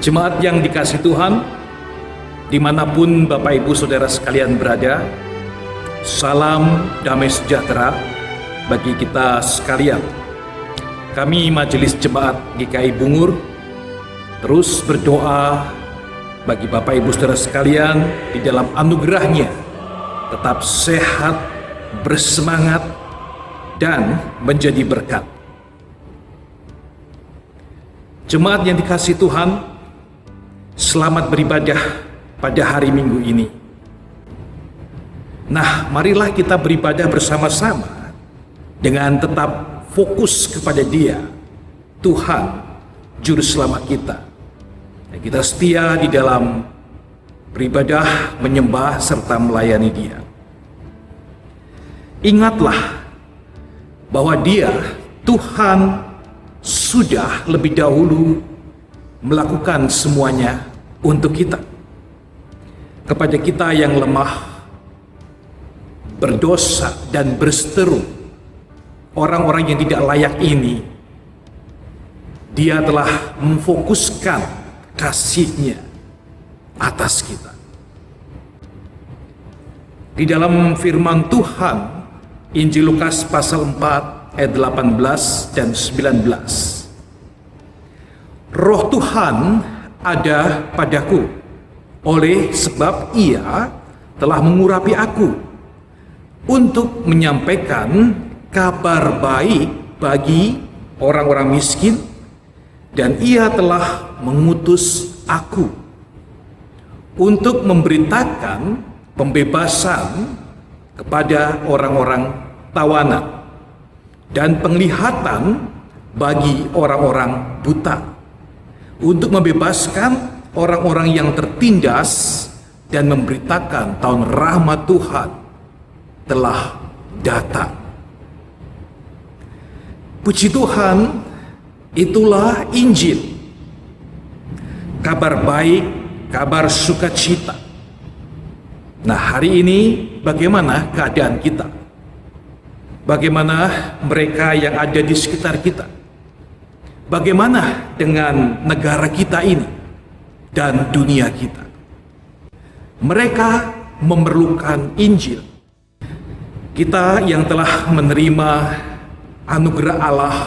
Jemaat yang dikasihi Tuhan, dimanapun Bapak Ibu Saudara sekalian berada, salam damai sejahtera bagi kita sekalian. Kami Majelis Jemaat GKI Bungur terus berdoa bagi Bapak Ibu Saudara sekalian di dalam anugerahnya tetap sehat, bersemangat, dan menjadi berkat. Jemaat yang dikasihi Tuhan, selamat beribadah pada hari Minggu ini. Nah, marilah kita beribadah bersama-sama dengan tetap fokus kepada Dia, Tuhan, Juru Selamat kita. Dan kita setia di dalam beribadah, menyembah, serta melayani Dia. Ingatlah bahwa Dia, Tuhan, sudah lebih dahulu melakukan semuanya untuk kita. Kepada kita yang lemah, berdosa, dan berseteru, orang-orang yang tidak layak ini, Dia telah memfokuskan kasih-Nya atas kita. Di dalam firman Tuhan, Injil Lukas pasal 4 ayat 18 dan 19. Roh Tuhan ada padaku, oleh sebab Ia telah mengurapi aku untuk menyampaikan kabar baik bagi orang-orang miskin, dan Ia telah mengutus aku untuk memberitakan pembebasan kepada orang-orang tawanan dan penglihatan bagi orang-orang buta, untuk membebaskan orang-orang yang tertindas dan memberitakan tahun rahmat Tuhan telah datang. Puji Tuhan, itulah Injil, kabar baik, kabar sukacita. Nah, hari ini bagaimana keadaan kita? Bagaimana mereka yang ada di sekitar kita? Bagaimana dengan negara kita ini dan dunia kita? Mereka memerlukan Injil. Kita yang telah menerima anugerah Allah,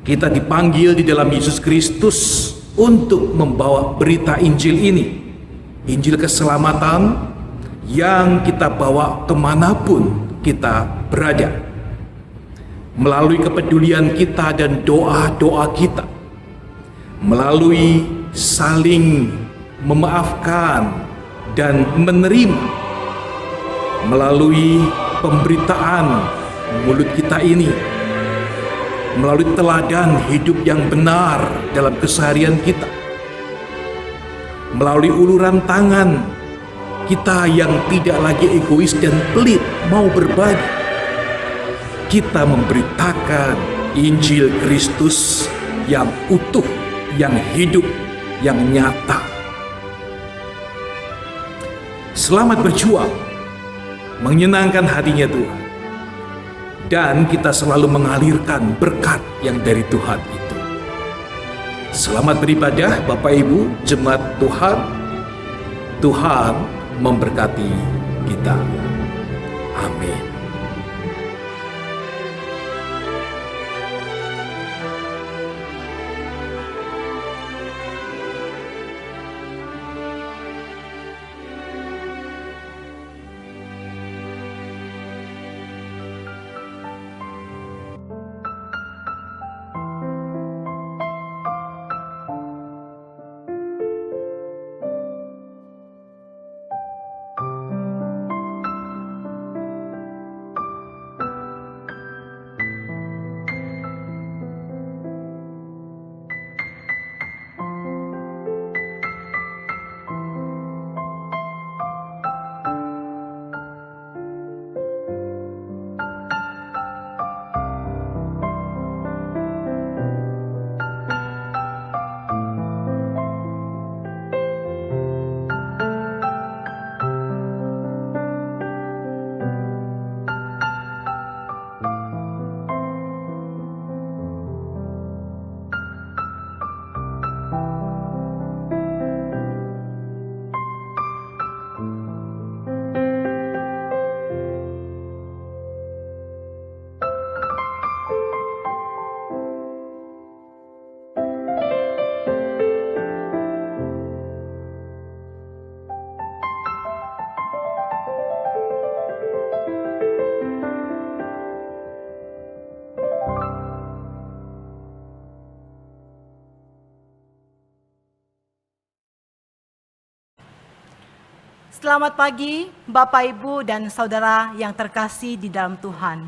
kita dipanggil di dalam Yesus Kristus untuk membawa berita Injil ini, Injil keselamatan yang kita bawa kemanapun kita berada. Melalui kepedulian kita dan doa-doa kita, melalui saling memaafkan dan menerima, melalui pemberitaan mulut kita ini, melalui teladan hidup yang benar dalam keseharian kita, melalui uluran tangan kita yang tidak lagi egois dan pelit mau berbagi, kita memberitakan Injil Kristus yang utuh, yang hidup, yang nyata. Selamat berjuang, menyenangkan hatinya Tuhan, dan kita selalu mengalirkan berkat yang dari Tuhan itu. Selamat beribadah Bapak Ibu, jemaat Tuhan. Tuhan memberkati kita. Amin. Selamat pagi Bapak, Ibu, dan Saudara yang terkasih di dalam Tuhan.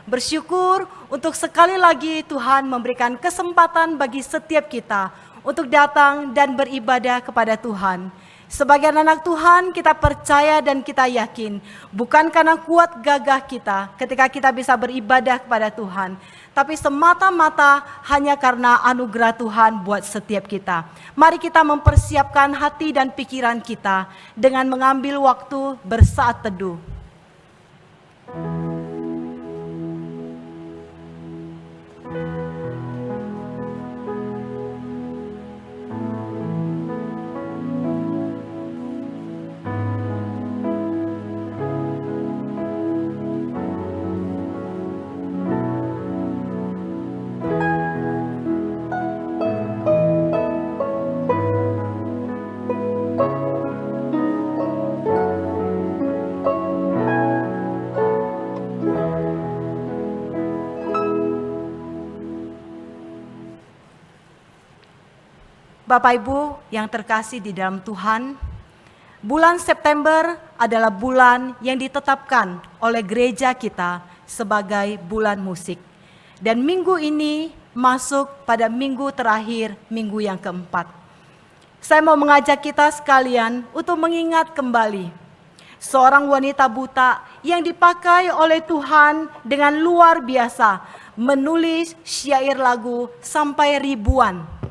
Bersyukur untuk sekali lagi Tuhan memberikan kesempatan bagi setiap kita untuk datang dan beribadah kepada Tuhan. Sebagai anak Tuhan, kita percaya dan kita yakin bukan karena kuat gagah kita ketika kita bisa beribadah kepada Tuhan, tapi semata-mata hanya karena anugerah Tuhan buat setiap kita. Mari kita mempersiapkan hati dan pikiran kita dengan mengambil waktu bersaat teduh. Bapak Ibu yang terkasih di dalam Tuhan, bulan September adalah bulan yang ditetapkan oleh gereja kita sebagai bulan musik. Dan minggu ini masuk pada minggu terakhir, minggu yang keempat. Saya mau mengajak kita sekalian untuk mengingat kembali seorang wanita buta yang dipakai oleh Tuhan dengan luar biasa menulis syair lagu sampai ribuan.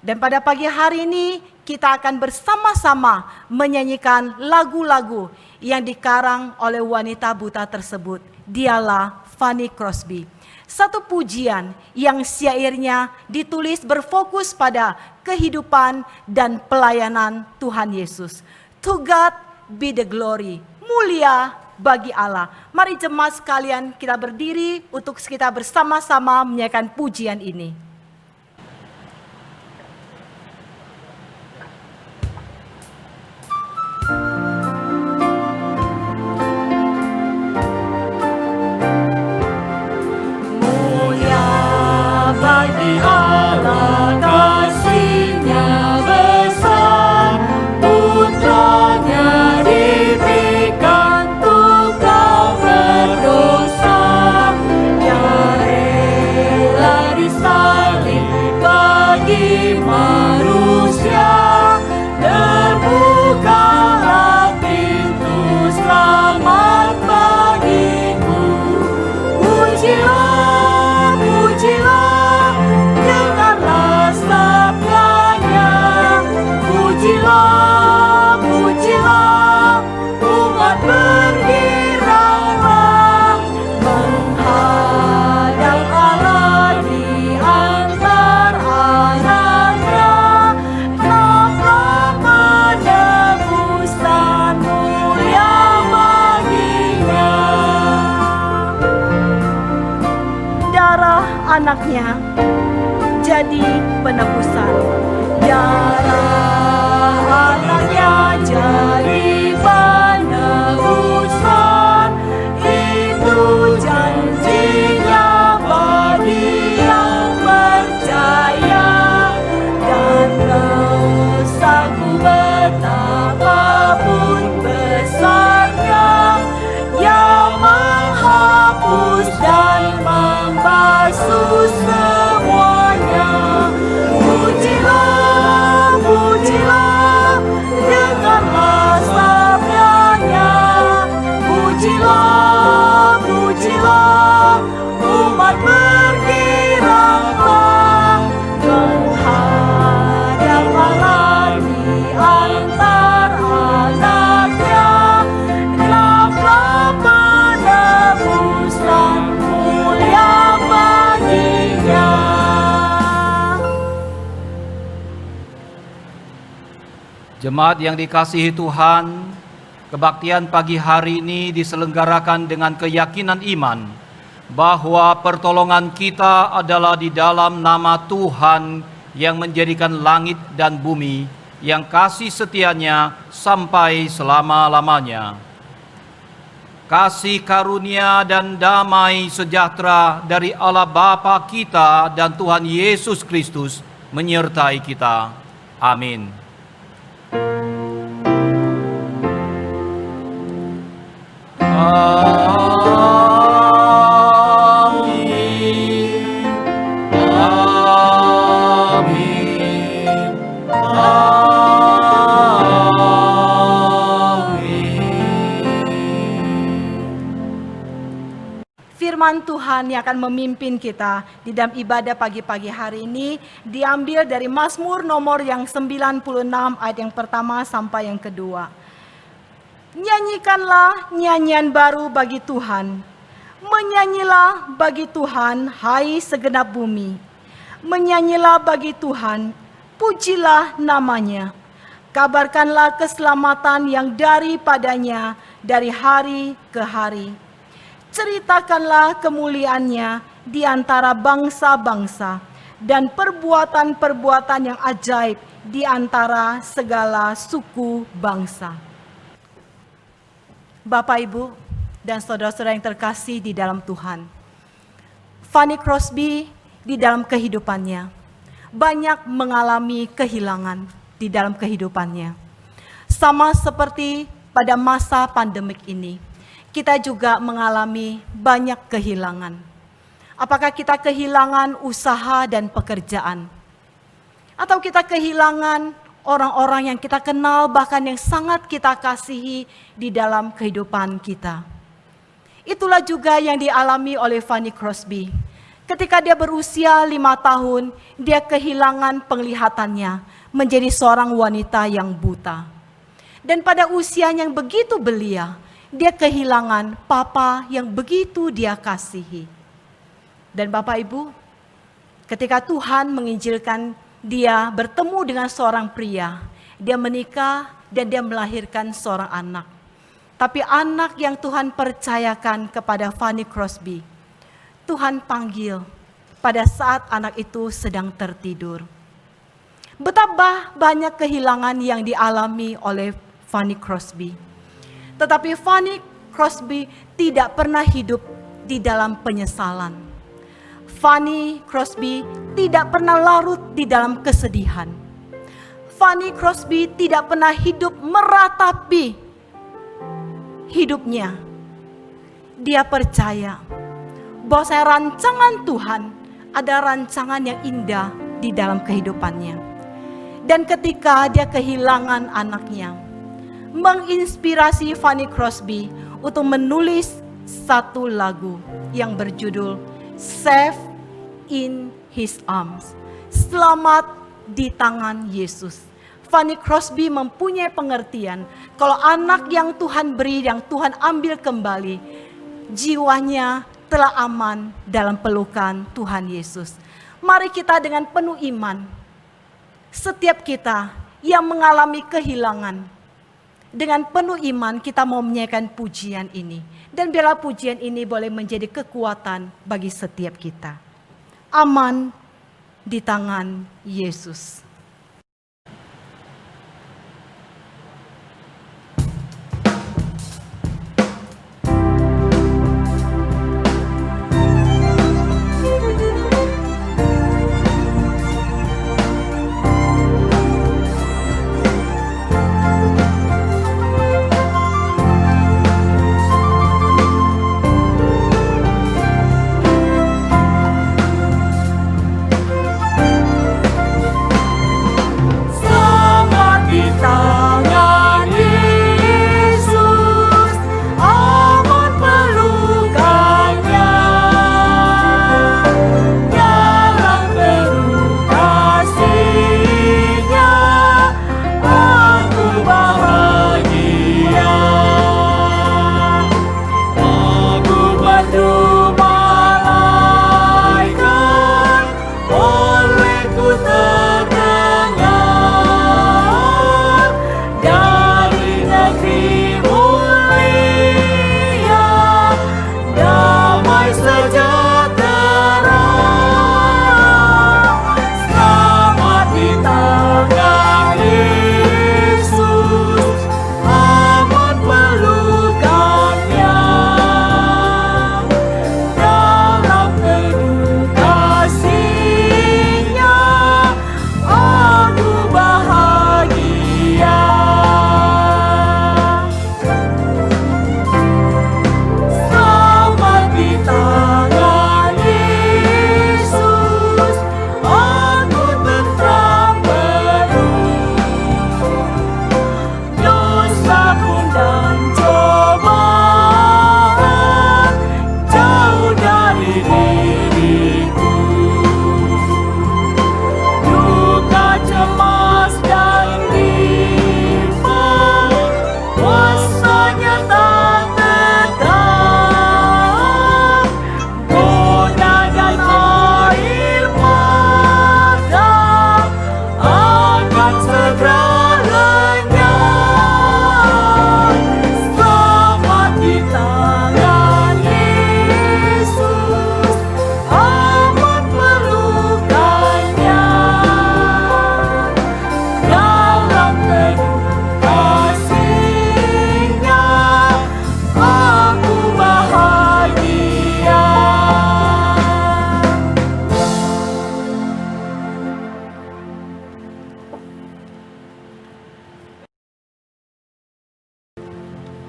Dan pada pagi hari ini kita akan bersama-sama menyanyikan lagu-lagu yang dikarang oleh wanita buta tersebut. Dialah Fanny Crosby. Satu pujian yang syairnya ditulis berfokus pada kehidupan dan pelayanan Tuhan Yesus. To God be the glory. Mulia bagi Allah. Mari jemaat sekalian kita berdiri untuk kita bersama-sama menyanyikan pujian ini. Bagi Allah kasih-Nya besar, putranya diberikan untuk kau berdosa. Dia rela disalib bagi manusia, terbukalah pintu selamat bagiku. Pujilah, pujilah, pujilah, pujilah, umat bergiranglah menghadap Allah di antar anaknya. Karena penebusan mulia baginya. Darah anaknya jadi penebusan. Darah anaknya jadi penebusan, itu janjinya bagi yang percaya. Dan dosaku betapapun besarnya, Ia menghapus dan membasuh semuanya. Pujilah, pujilah, dengarlah sabdanya. Pujilah, pujilah, umat bergiranglah menghadap Allah di antar anaknya. Gelaplah penebusan mulia baginya. Jemaat yang dikasihi Tuhan, kebaktian pagi hari ini diselenggarakan dengan keyakinan iman bahwa pertolongan kita adalah di dalam nama Tuhan yang menjadikan langit dan bumi, yang kasih setianya sampai selama-lamanya. Kasih karunia dan damai sejahtera dari Allah Bapa kita dan Tuhan Yesus Kristus menyertai kita. Amin. firman Tuhan yang akan memimpin kita di dalam ibadah pagi-pagi hari ini diambil dari Mazmur nomor yang 96 ayat yang pertama sampai yang kedua. Nyanyikanlah nyanyian baru bagi Tuhan. Menyanyilah bagi Tuhan, hai segenap bumi. Menyanyilah bagi Tuhan, pujilah namanya. Kabarkanlah keselamatan yang daripadanya dari hari ke hari. Ceritakanlah kemuliaannya di antara bangsa-bangsa dan perbuatan-perbuatan yang ajaib di antara segala suku bangsa. Bapak, Ibu, dan saudara-saudara yang terkasih di dalam Tuhan, Fanny Crosby di dalam kehidupannya banyak mengalami kehilangan di dalam kehidupannya. Sama seperti pada masa pandemik ini, kita juga mengalami banyak kehilangan. Apakah kita kehilangan usaha dan pekerjaan? Atau kita kehilangan orang-orang yang kita kenal, bahkan yang sangat kita kasihi di dalam kehidupan kita? Itulah juga yang dialami oleh Fanny Crosby. Ketika dia berusia 5 tahun, dia kehilangan penglihatannya menjadi seorang wanita yang buta. Dan pada usia yang begitu belia, dia kehilangan papa yang begitu dia kasihi. Dan Bapak Ibu, ketika Tuhan menginjilkan dia bertemu dengan seorang pria, dia menikah dan dia melahirkan seorang anak. Tapi anak yang Tuhan percayakan kepada Fanny Crosby, Tuhan panggil pada saat anak itu sedang tertidur. Betapa banyak kehilangan yang dialami oleh Fanny Crosby. Tetapi Fanny Crosby tidak pernah hidup di dalam penyesalan. Fanny Crosby tidak pernah larut di dalam kesedihan. Fanny Crosby tidak pernah hidup meratapi hidupnya. Dia percaya bahwa rancangan Tuhan ada rancangan yang indah di dalam kehidupannya. Dan ketika dia kehilangan anaknya, menginspirasi Fanny Crosby untuk menulis satu lagu yang berjudul Safe in His Arms, selamat di tangan Yesus. Fanny Crosby mempunyai pengertian kalau anak yang Tuhan beri, yang Tuhan ambil kembali, jiwanya telah aman dalam pelukan Tuhan Yesus. Mari kita dengan penuh iman, setiap kita yang mengalami kehilangan, dengan penuh iman kita mau menyanyikan pujian ini. Dan biarlah pujian ini boleh menjadi kekuatan bagi setiap kita. Aman di tangan Yesus.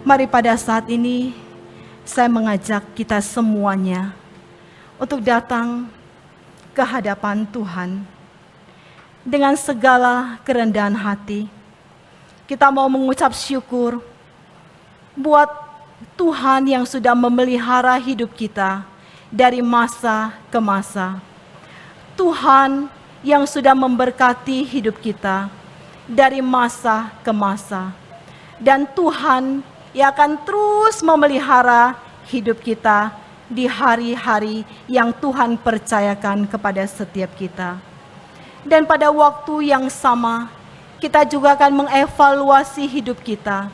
Mari pada saat ini saya mengajak kita semuanya untuk datang ke hadapan Tuhan dengan segala kerendahan hati. Kita mau mengucap syukur buat Tuhan yang sudah memelihara hidup kita dari masa ke masa. Tuhan yang sudah memberkati hidup kita dari masa ke masa. Dan Tuhan yang akan terus memelihara hidup kita di hari-hari yang Tuhan percayakan kepada setiap kita. Dan pada waktu yang sama, kita juga akan mengevaluasi hidup kita.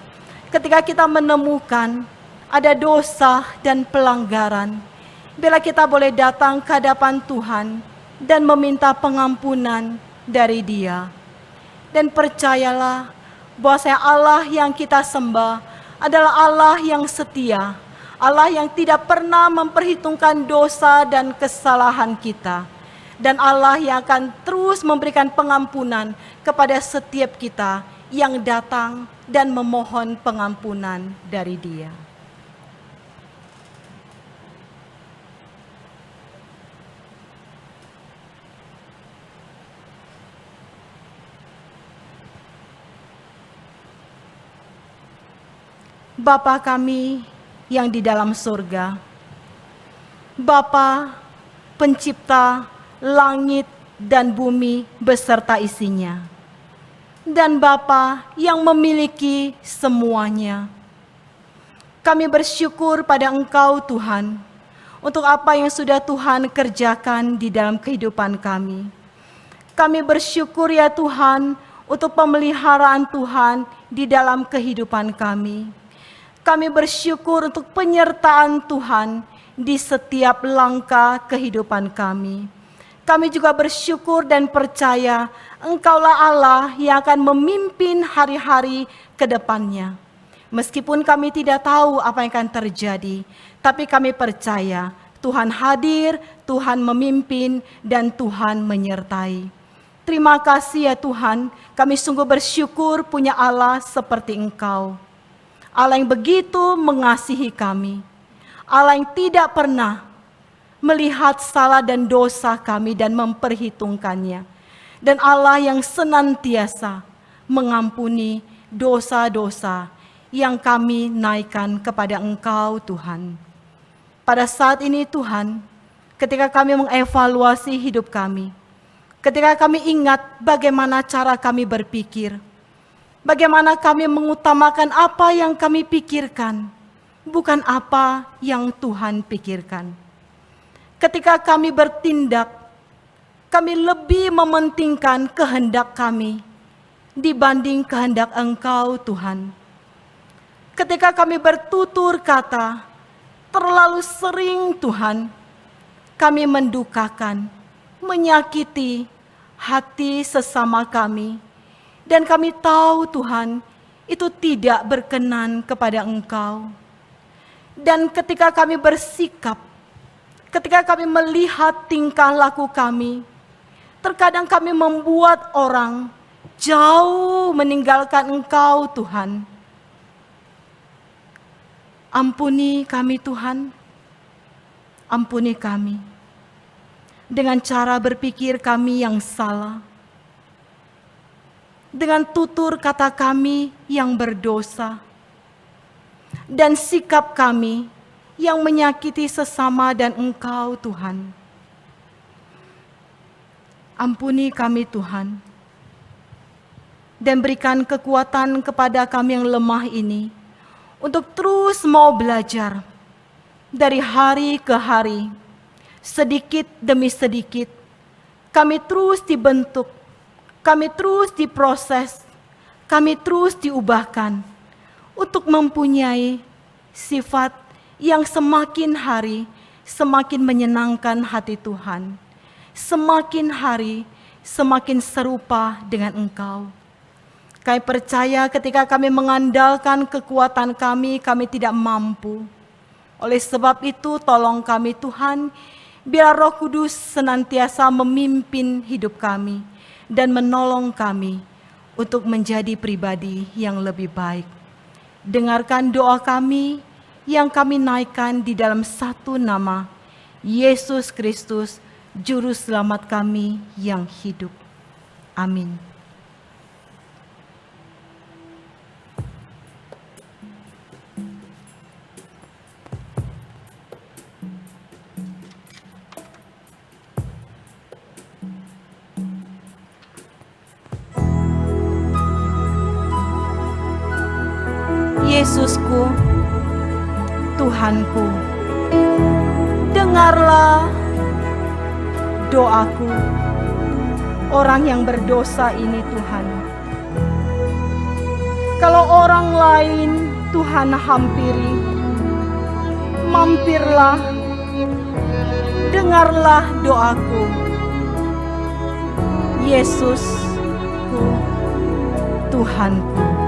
Ketika kita menemukan ada dosa dan pelanggaran, bila kita boleh datang ke hadapan Tuhan dan meminta pengampunan dari Dia. Dan percayalah bahwa Allah yang kita sembah adalah Allah yang setia, Allah yang tidak pernah memperhitungkan dosa dan kesalahan kita, dan Allah yang akan terus memberikan pengampunan kepada setiap kita yang datang dan memohon pengampunan dari Dia. Bapa kami yang di dalam surga, Bapa pencipta langit dan bumi beserta isinya, dan Bapa yang memiliki semuanya. Kami bersyukur pada Engkau Tuhan, untuk apa yang sudah Tuhan kerjakan di dalam kehidupan kami. Kami bersyukur ya Tuhan, untuk pemeliharaan Tuhan di dalam kehidupan kami. Kami bersyukur untuk penyertaan Tuhan di setiap langkah kehidupan kami. Kami juga bersyukur dan percaya Engkaulah Allah yang akan memimpin hari-hari ke depannya. Meskipun kami tidak tahu apa yang akan terjadi, tapi kami percaya Tuhan hadir, Tuhan memimpin, dan Tuhan menyertai. Terima kasih ya Tuhan, kami sungguh bersyukur punya Allah seperti Engkau. Allah yang begitu mengasihi kami, Allah yang tidak pernah melihat salah dan dosa kami dan memperhitungkannya, dan Allah yang senantiasa mengampuni dosa-dosa yang kami naikkan kepada Engkau Tuhan. Pada saat ini Tuhan, ketika kami mengevaluasi hidup kami, ketika kami ingat bagaimana cara kami berpikir, bagaimana kami mengutamakan apa yang kami pikirkan, bukan apa yang Tuhan pikirkan. Ketika kami bertindak, kami lebih mementingkan kehendak kami dibanding kehendak Engkau Tuhan. Ketika kami bertutur kata, terlalu sering Tuhan, kami mendukakan, menyakiti hati sesama kami. Dan kami tahu Tuhan, itu tidak berkenan kepada Engkau. Dan ketika kami bersikap, ketika kami melihat tingkah laku kami, terkadang kami membuat orang jauh meninggalkan Engkau Tuhan. Ampuni kami Tuhan, ampuni kami. Dengan cara berpikir kami yang salah, dengan tutur kata kami yang berdosa, dan sikap kami yang menyakiti sesama dan Engkau Tuhan. Ampuni kami Tuhan, dan berikan kekuatan kepada kami yang lemah ini, untuk terus mau belajar dari hari ke hari, sedikit demi sedikit, kami terus dibentuk, kami terus diproses, kami terus diubahkan untuk mempunyai sifat yang semakin hari semakin menyenangkan hati Tuhan. Semakin hari semakin serupa dengan Engkau. Kami percaya ketika kami mengandalkan kekuatan kami tidak mampu. Oleh sebab itu tolong kami Tuhan, biar Roh Kudus senantiasa memimpin hidup kami dan menolong kami untuk menjadi pribadi yang lebih baik. dengarkan doa kami yang kami naikkan di dalam satu nama, Yesus Kristus, Juru Selamat kami yang hidup. Amin. Yesusku, Tuhanku, dengarlah doaku, orang yang berdosa ini Tuhan. Kalau orang lain Tuhan hampiri, mampirlah, dengarlah doaku. Yesusku, Tuhanku.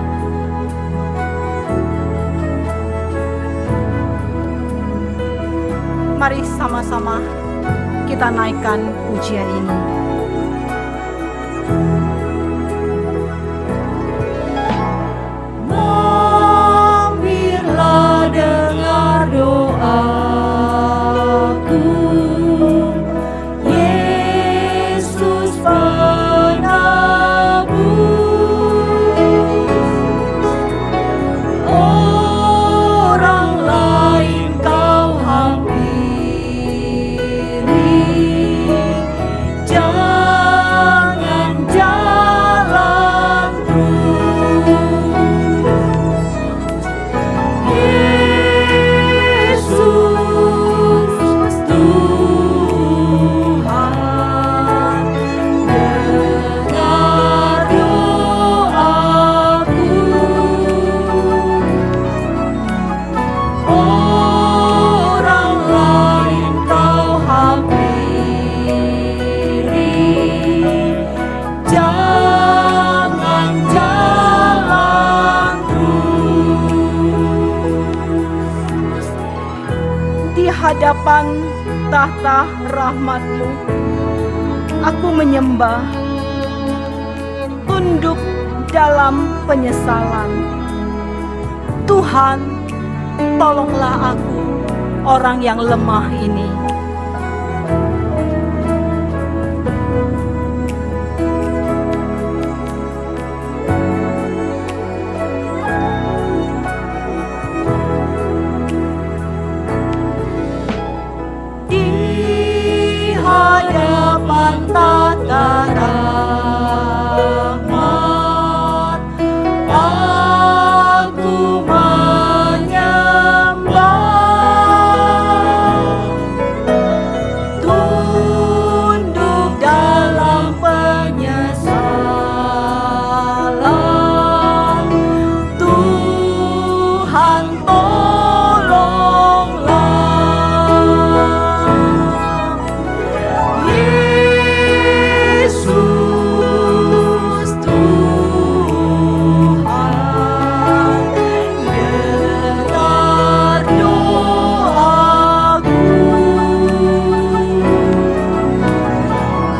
Mari sama-sama kita naikkan pujian ini. Mampirlah dengar doaku, Yesus penebus. Orang lain kau hampiri, jangan jalan terus. Yesus Tuhan, dengar doaku. Orang lain kau hampiri, jangan jalan terus. Di hadapan tahta rahmat-Mu, aku menyembah, tunduk dalam penyesalan. Tuhan, tolonglah aku, orang yang lemah ini. Di hadapan tahta rahmat, aku menyembah, tunduk dalam penyesalan. Tuhan, tolonglah. Yesus Tuhan, dengar doaku.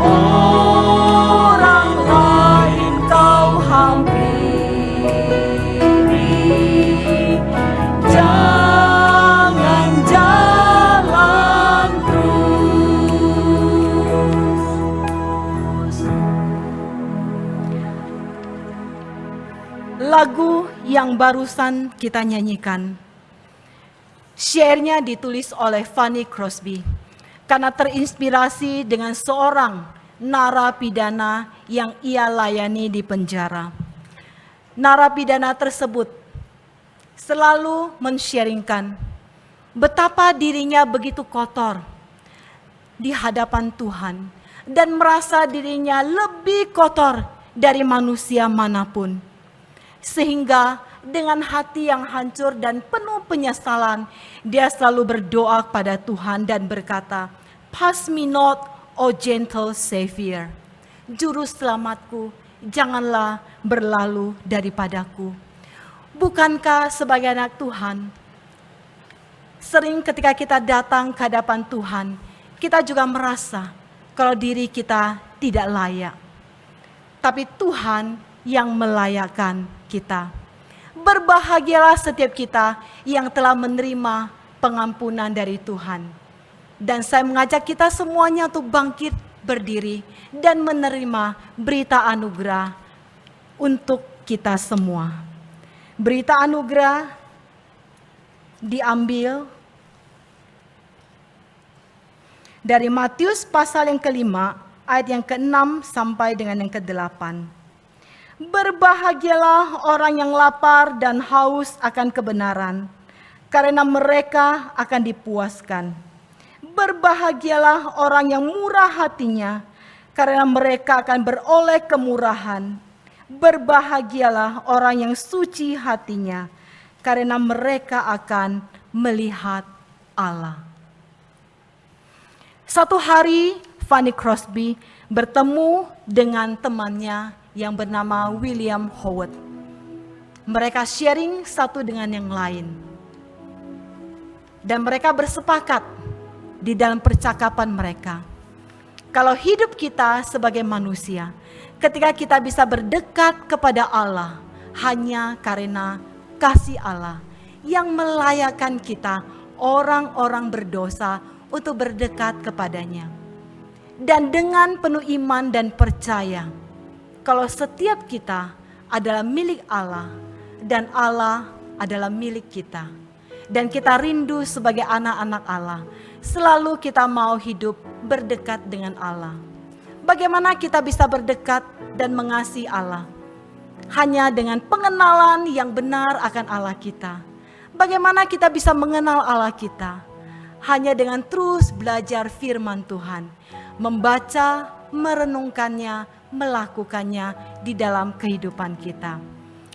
Orang lain kau hampiri, jangan jalan terus. Lagu yang barusan kita nyanyikan, syairnya ditulis oleh Fanny Crosby karena terinspirasi dengan seorang narapidana yang ia layani di penjara. Narapidana tersebut selalu men-sharingkan betapa dirinya begitu kotor di hadapan Tuhan dan merasa dirinya lebih kotor dari manusia manapun. Sehingga dengan hati yang hancur dan penuh penyesalan, dia selalu berdoa kepada Tuhan dan berkata, "Pass me not, O gentle Savior. Juru selamatku, janganlah berlalu daripadaku." Bukankah sebagai anak Tuhan, sering ketika kita datang ke hadapan Tuhan, kita juga merasa kalau diri kita tidak layak. Tapi Tuhan yang melayakkan kita. Berbahagialah setiap kita yang telah menerima pengampunan dari Tuhan. Dan saya mengajak kita semuanya untuk bangkit berdiri dan menerima berita anugerah untuk kita semua. Berita anugerah diambil dari Matius pasal yang kelima, ayat yang ke-6 sampai dengan yang ke-8. Berbahagialah orang yang lapar dan haus akan kebenaran, karena mereka akan dipuaskan. Berbahagialah orang yang murah hatinya, karena mereka akan beroleh kemurahan. Berbahagialah orang yang suci hatinya, karena mereka akan melihat Allah. Satu hari, Fanny Crosby bertemu dengan temannya yang bernama William Howard. Mereka sharing satu dengan yang lain. Dan mereka bersepakat di dalam percakapan mereka. Kalau hidup kita sebagai manusia, ketika kita bisa berdekat kepada Allah, hanya karena kasih Allah yang melayakkan kita, orang-orang berdosa, untuk berdekat kepadanya. Dan dengan penuh iman dan percaya, kalau setiap kita adalah milik Allah dan Allah adalah milik kita, dan kita rindu sebagai anak-anak Allah, selalu kita mau hidup berdekat dengan Allah. Bagaimana kita bisa berdekat dan mengasihi Allah? Hanya dengan pengenalan yang benar akan Allah kita. Bagaimana kita bisa mengenal Allah kita? Hanya dengan terus belajar firman Tuhan, membaca, merenungkannya, melakukannya di dalam kehidupan kita.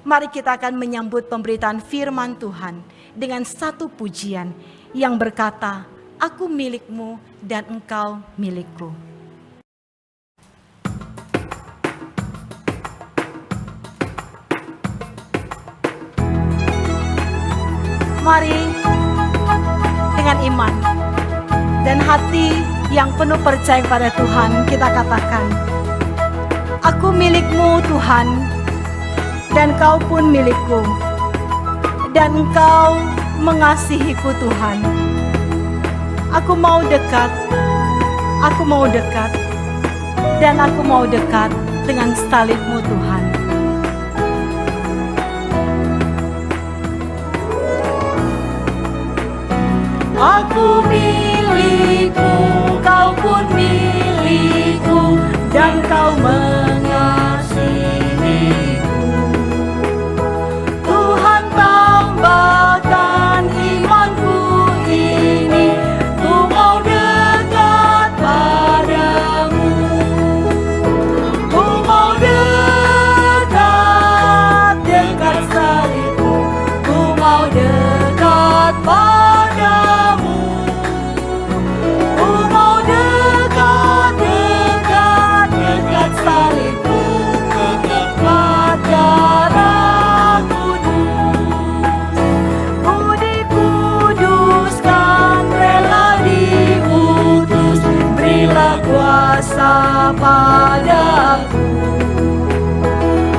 Mari kita akan menyambut pemberitaan firman Tuhan dengan satu pujian yang berkata, "Aku milikmu dan engkau milikku." Mari dengan iman dan hati yang penuh percaya pada Tuhan, kita katakan, "Aku milikmu Tuhan, dan kau pun milikku, dan engkau mengasihiku Tuhan. Aku mau dekat, dan aku mau dekat dengan salib-Mu Tuhan." Aku milikmu, kau pun milikku, dan kau mengasihiku. Tuhan tambahkan imanku ini, ku mau dekat padamu. Ku mau dekat salibmu, ku mau dekat padamu. Salibmu kedekat darah kudus, ku dikuduskan, rela diutus, berilah kuasa padaku.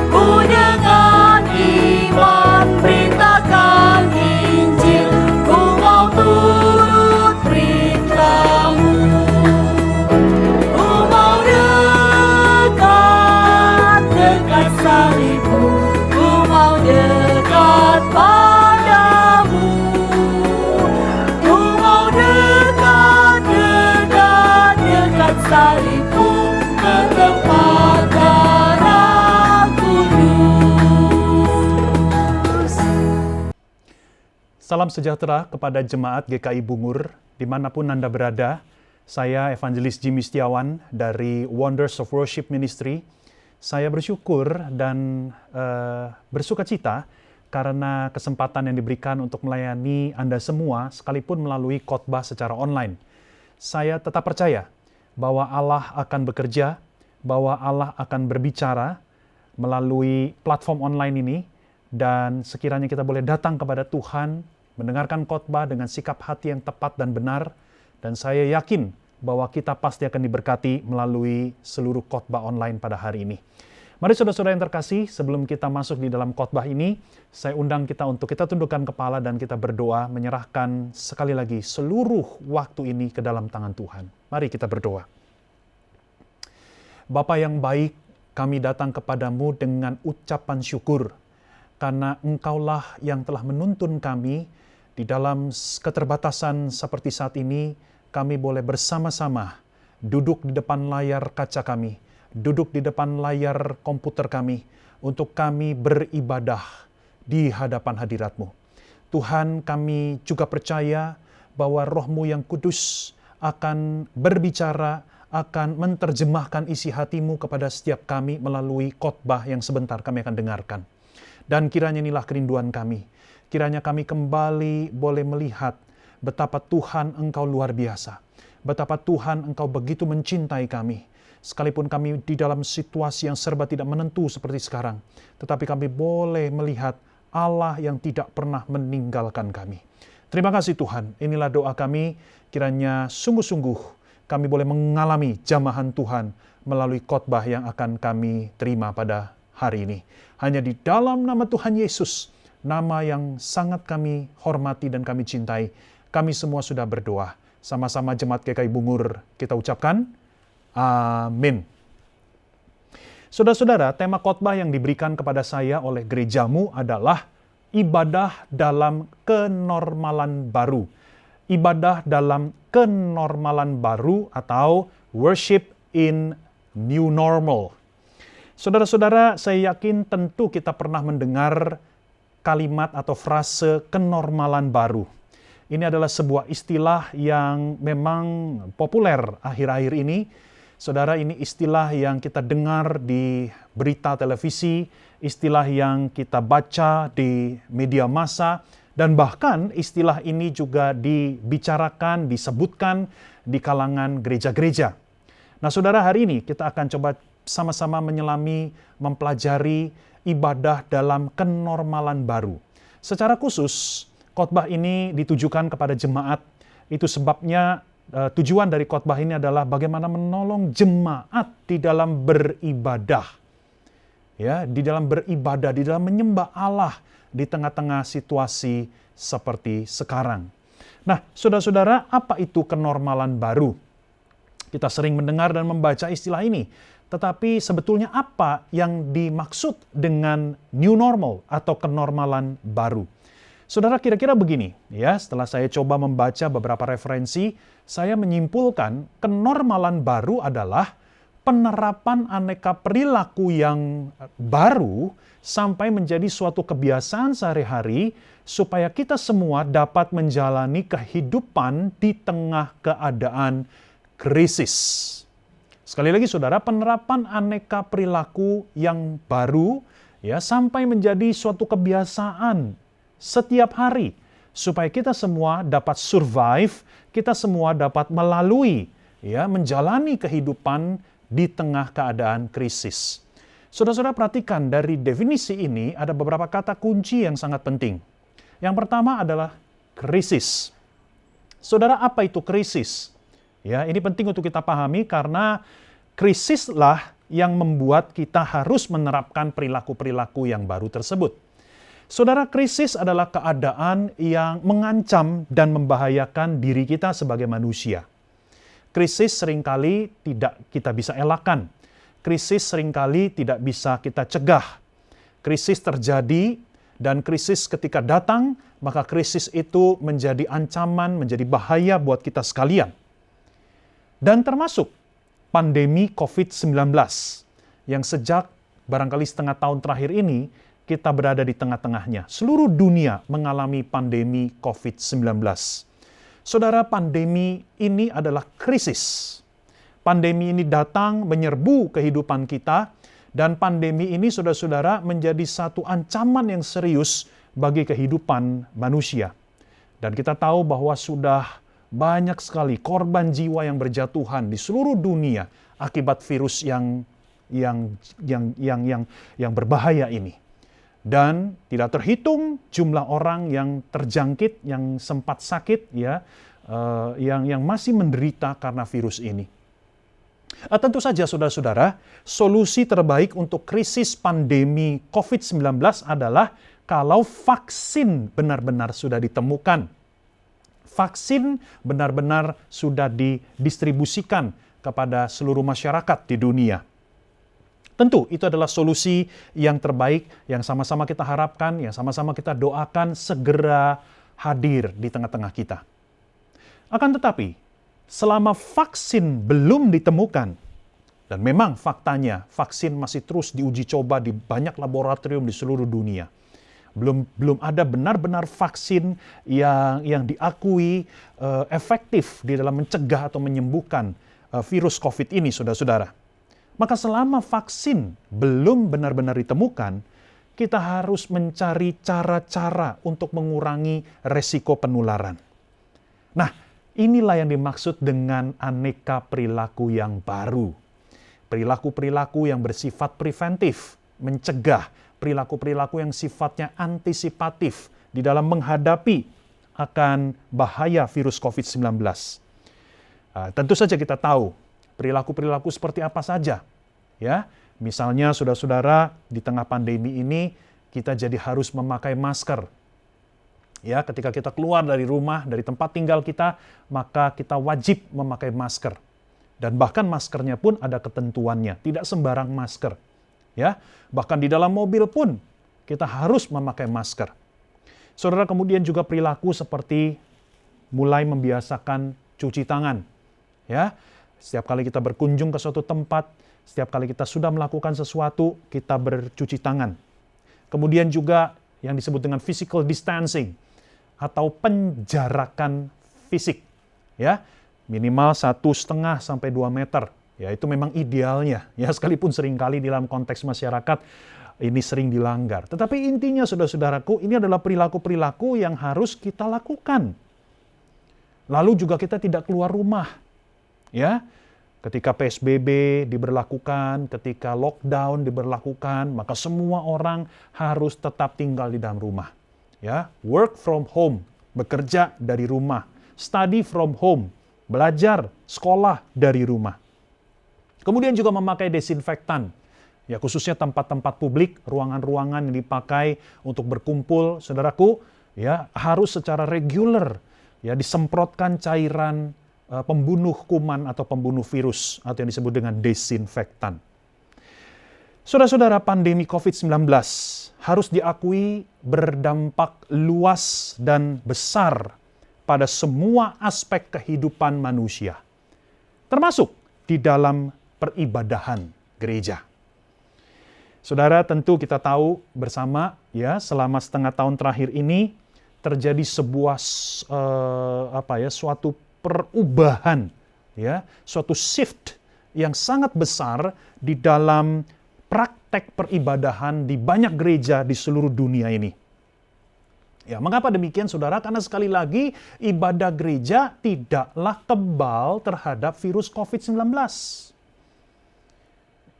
Ku dengan iman beritakan Injil, ku mau turut perintah-Mu. Salibmu, ku mau dekat padamu. Ku mau dekat salibmu, ke tempat darah kudus. Salam sejahtera kepada jemaat GKI Bungur, dimanapun Anda berada. Saya Evangelis Jimmy Setiawan dari Wonders of Worship Ministry. Saya bersyukur dan bersuka cita karena kesempatan yang diberikan untuk melayani Anda semua, sekalipun melalui khotbah secara online. Saya tetap percaya bahwa Allah akan bekerja, bahwa Allah akan berbicara melalui platform online ini, dan sekiranya kita boleh datang kepada Tuhan, mendengarkan khotbah dengan sikap hati yang tepat dan benar, dan saya yakin bahwa kita pasti akan diberkati melalui seluruh khotbah online pada hari ini. Mari saudara-saudara yang terkasih, sebelum kita masuk di dalam khotbah ini, saya undang kita untuk kita tundukkan kepala dan kita berdoa, menyerahkan sekali lagi seluruh waktu ini ke dalam tangan Tuhan. Mari kita berdoa. Bapa yang baik, kami datang kepadamu dengan ucapan syukur, karena Engkaulah yang telah menuntun kami di dalam keterbatasan seperti saat ini, kami boleh bersama-sama duduk di depan layar kaca kami, duduk di depan layar komputer kami, untuk kami beribadah di hadapan hadirat-Mu. Tuhan, kami juga percaya bahwa Roh-Mu yang kudus akan berbicara, akan menerjemahkan isi hati-Mu kepada setiap kami melalui khotbah yang sebentar kami akan dengarkan. Dan kiranya inilah kerinduan kami. Kiranya kami kembali boleh melihat betapa Tuhan Engkau luar biasa. Betapa Tuhan Engkau begitu mencintai kami. Sekalipun kami di dalam situasi yang serba tidak menentu seperti sekarang, tetapi kami boleh melihat Allah yang tidak pernah meninggalkan kami. Terima kasih Tuhan, inilah doa kami, kiranya sungguh-sungguh kami boleh mengalami jamahan Tuhan melalui khotbah yang akan kami terima pada hari ini. Hanya di dalam nama Tuhan Yesus, nama yang sangat kami hormati dan kami cintai, kami semua sudah berdoa. Sama-sama Jemaat GKI Bungur kita ucapkan, amin. Saudara-saudara, tema khotbah yang diberikan kepada saya oleh gerejamu adalah ibadah dalam kenormalan baru. Ibadah dalam kenormalan baru atau worship in new normal. Saudara-saudara, saya yakin tentu kita pernah mendengar kalimat atau frase kenormalan baru. Ini adalah sebuah istilah yang memang populer akhir-akhir ini. Saudara, ini istilah yang kita dengar di berita televisi, istilah yang kita baca di media massa, dan bahkan istilah ini juga dibicarakan, disebutkan di kalangan gereja-gereja. Nah, saudara, hari ini kita akan coba sama-sama menyelami, mempelajari ibadah dalam kenormalan baru. Secara khusus, khotbah ini ditujukan kepada jemaat. Itu sebabnya tujuan dari khotbah ini adalah bagaimana menolong jemaat di dalam beribadah. Ya, di dalam beribadah, di dalam menyembah Allah di tengah-tengah situasi seperti sekarang. Nah, saudara-saudara, apa itu kenormalan baru? Kita sering mendengar dan membaca istilah ini. Tetapi sebetulnya apa yang dimaksud dengan new normal atau kenormalan baru? Saudara, kira-kira begini, ya, setelah saya coba membaca beberapa referensi, saya menyimpulkan kenormalan baru adalah penerapan aneka perilaku yang baru sampai menjadi suatu kebiasaan sehari-hari supaya kita semua dapat menjalani kehidupan di tengah keadaan krisis. Sekali lagi saudara, penerapan aneka perilaku yang baru ya sampai menjadi suatu kebiasaan setiap hari supaya kita semua dapat survive, kita semua dapat melalui ya menjalani kehidupan di tengah keadaan krisis. Saudara-saudara, perhatikan dari definisi ini ada beberapa kata kunci yang sangat penting. Yang pertama adalah krisis. Saudara, apa itu krisis? Ya, ini penting untuk kita pahami karena krisislah yang membuat kita harus menerapkan perilaku-perilaku yang baru tersebut. Saudara, krisis adalah keadaan yang mengancam dan membahayakan diri kita sebagai manusia. Krisis seringkali tidak kita bisa elakkan. Krisis seringkali tidak bisa kita cegah. Krisis terjadi dan krisis ketika datang, maka krisis itu menjadi ancaman, menjadi bahaya buat kita sekalian. Dan termasuk pandemi COVID-19 yang sejak barangkali setengah tahun terakhir ini kita berada di tengah-tengahnya. Seluruh dunia mengalami pandemi COVID-19. Saudara, pandemi ini adalah krisis. Pandemi ini datang menyerbu kehidupan kita, dan pandemi ini, saudara-saudara, menjadi satu ancaman yang serius bagi kehidupan manusia. Dan kita tahu bahwa sudah banyak sekali korban jiwa yang berjatuhan di seluruh dunia akibat virus yang berbahaya ini. Dan tidak terhitung jumlah orang yang terjangkit, yang sempat sakit, ya, yang masih menderita karena virus ini. Tentu saja saudara-saudara, solusi terbaik untuk krisis pandemi COVID-19 adalah kalau vaksin benar-benar sudah ditemukan. Vaksin benar-benar sudah didistribusikan kepada seluruh masyarakat di dunia. Tentu itu adalah solusi yang terbaik, yang sama-sama kita harapkan, yang sama-sama kita doakan segera hadir di tengah-tengah kita. Akan tetapi, selama vaksin belum ditemukan, dan memang faktanya vaksin masih terus diuji coba di banyak laboratorium di seluruh dunia. Belum ada benar-benar vaksin yang diakui efektif di dalam mencegah atau menyembuhkan virus COVID ini, saudara-saudara. Maka selama vaksin belum benar-benar ditemukan, kita harus mencari cara-cara untuk mengurangi resiko penularan. Nah, inilah yang dimaksud dengan aneka perilaku yang baru. Perilaku-perilaku yang bersifat preventif, mencegah, perilaku-perilaku yang sifatnya antisipatif di dalam menghadapi akan bahaya virus COVID-19. Tentu saja kita tahu perilaku-perilaku seperti apa saja. Ya, misalnya saudara-saudara, di tengah pandemi ini kita jadi harus memakai masker. Ya, ketika kita keluar dari rumah, dari tempat tinggal kita, maka kita wajib memakai masker. Dan bahkan maskernya pun ada ketentuannya, tidak sembarang masker. Ya, bahkan di dalam mobil pun kita harus memakai masker. Saudara, kemudian juga perilaku seperti mulai membiasakan cuci tangan. Ya, setiap kali kita berkunjung ke suatu tempat, setiap kali kita sudah melakukan sesuatu, kita bercuci tangan. Kemudian juga yang disebut dengan physical distancing atau penjarakan fisik. Ya, minimal 1,5 sampai 2 meter. Ya, itu memang idealnya. Ya, sekalipun seringkali dalam konteks masyarakat ini sering dilanggar. Tetapi intinya saudara-saudaraku, ini adalah perilaku-perilaku yang harus kita lakukan. Lalu juga kita tidak keluar rumah. Ya, ketika PSBB diberlakukan, ketika lockdown diberlakukan, maka semua orang harus tetap tinggal di dalam rumah. Ya, work from home, bekerja dari rumah, study from home, belajar, sekolah dari rumah. Kemudian juga memakai desinfektan. Ya, khususnya tempat-tempat publik, ruangan-ruangan yang dipakai untuk berkumpul, saudaraku, ya, harus secara reguler ya disemprotkan cairan pembunuh kuman atau pembunuh virus atau yang disebut dengan desinfektan. Saudara-saudara, pandemi COVID-19 harus diakui berdampak luas dan besar pada semua aspek kehidupan manusia, termasuk di dalam peribadahan gereja. Saudara, tentu kita tahu bersama ya, selama setengah tahun terakhir ini terjadi sebuah suatu perubahan ya, suatu shift yang sangat besar di dalam praktek peribadahan di banyak gereja di seluruh dunia ini. Ya, mengapa demikian saudara? Karena sekali lagi ibadah gereja tidaklah kebal terhadap virus COVID-19.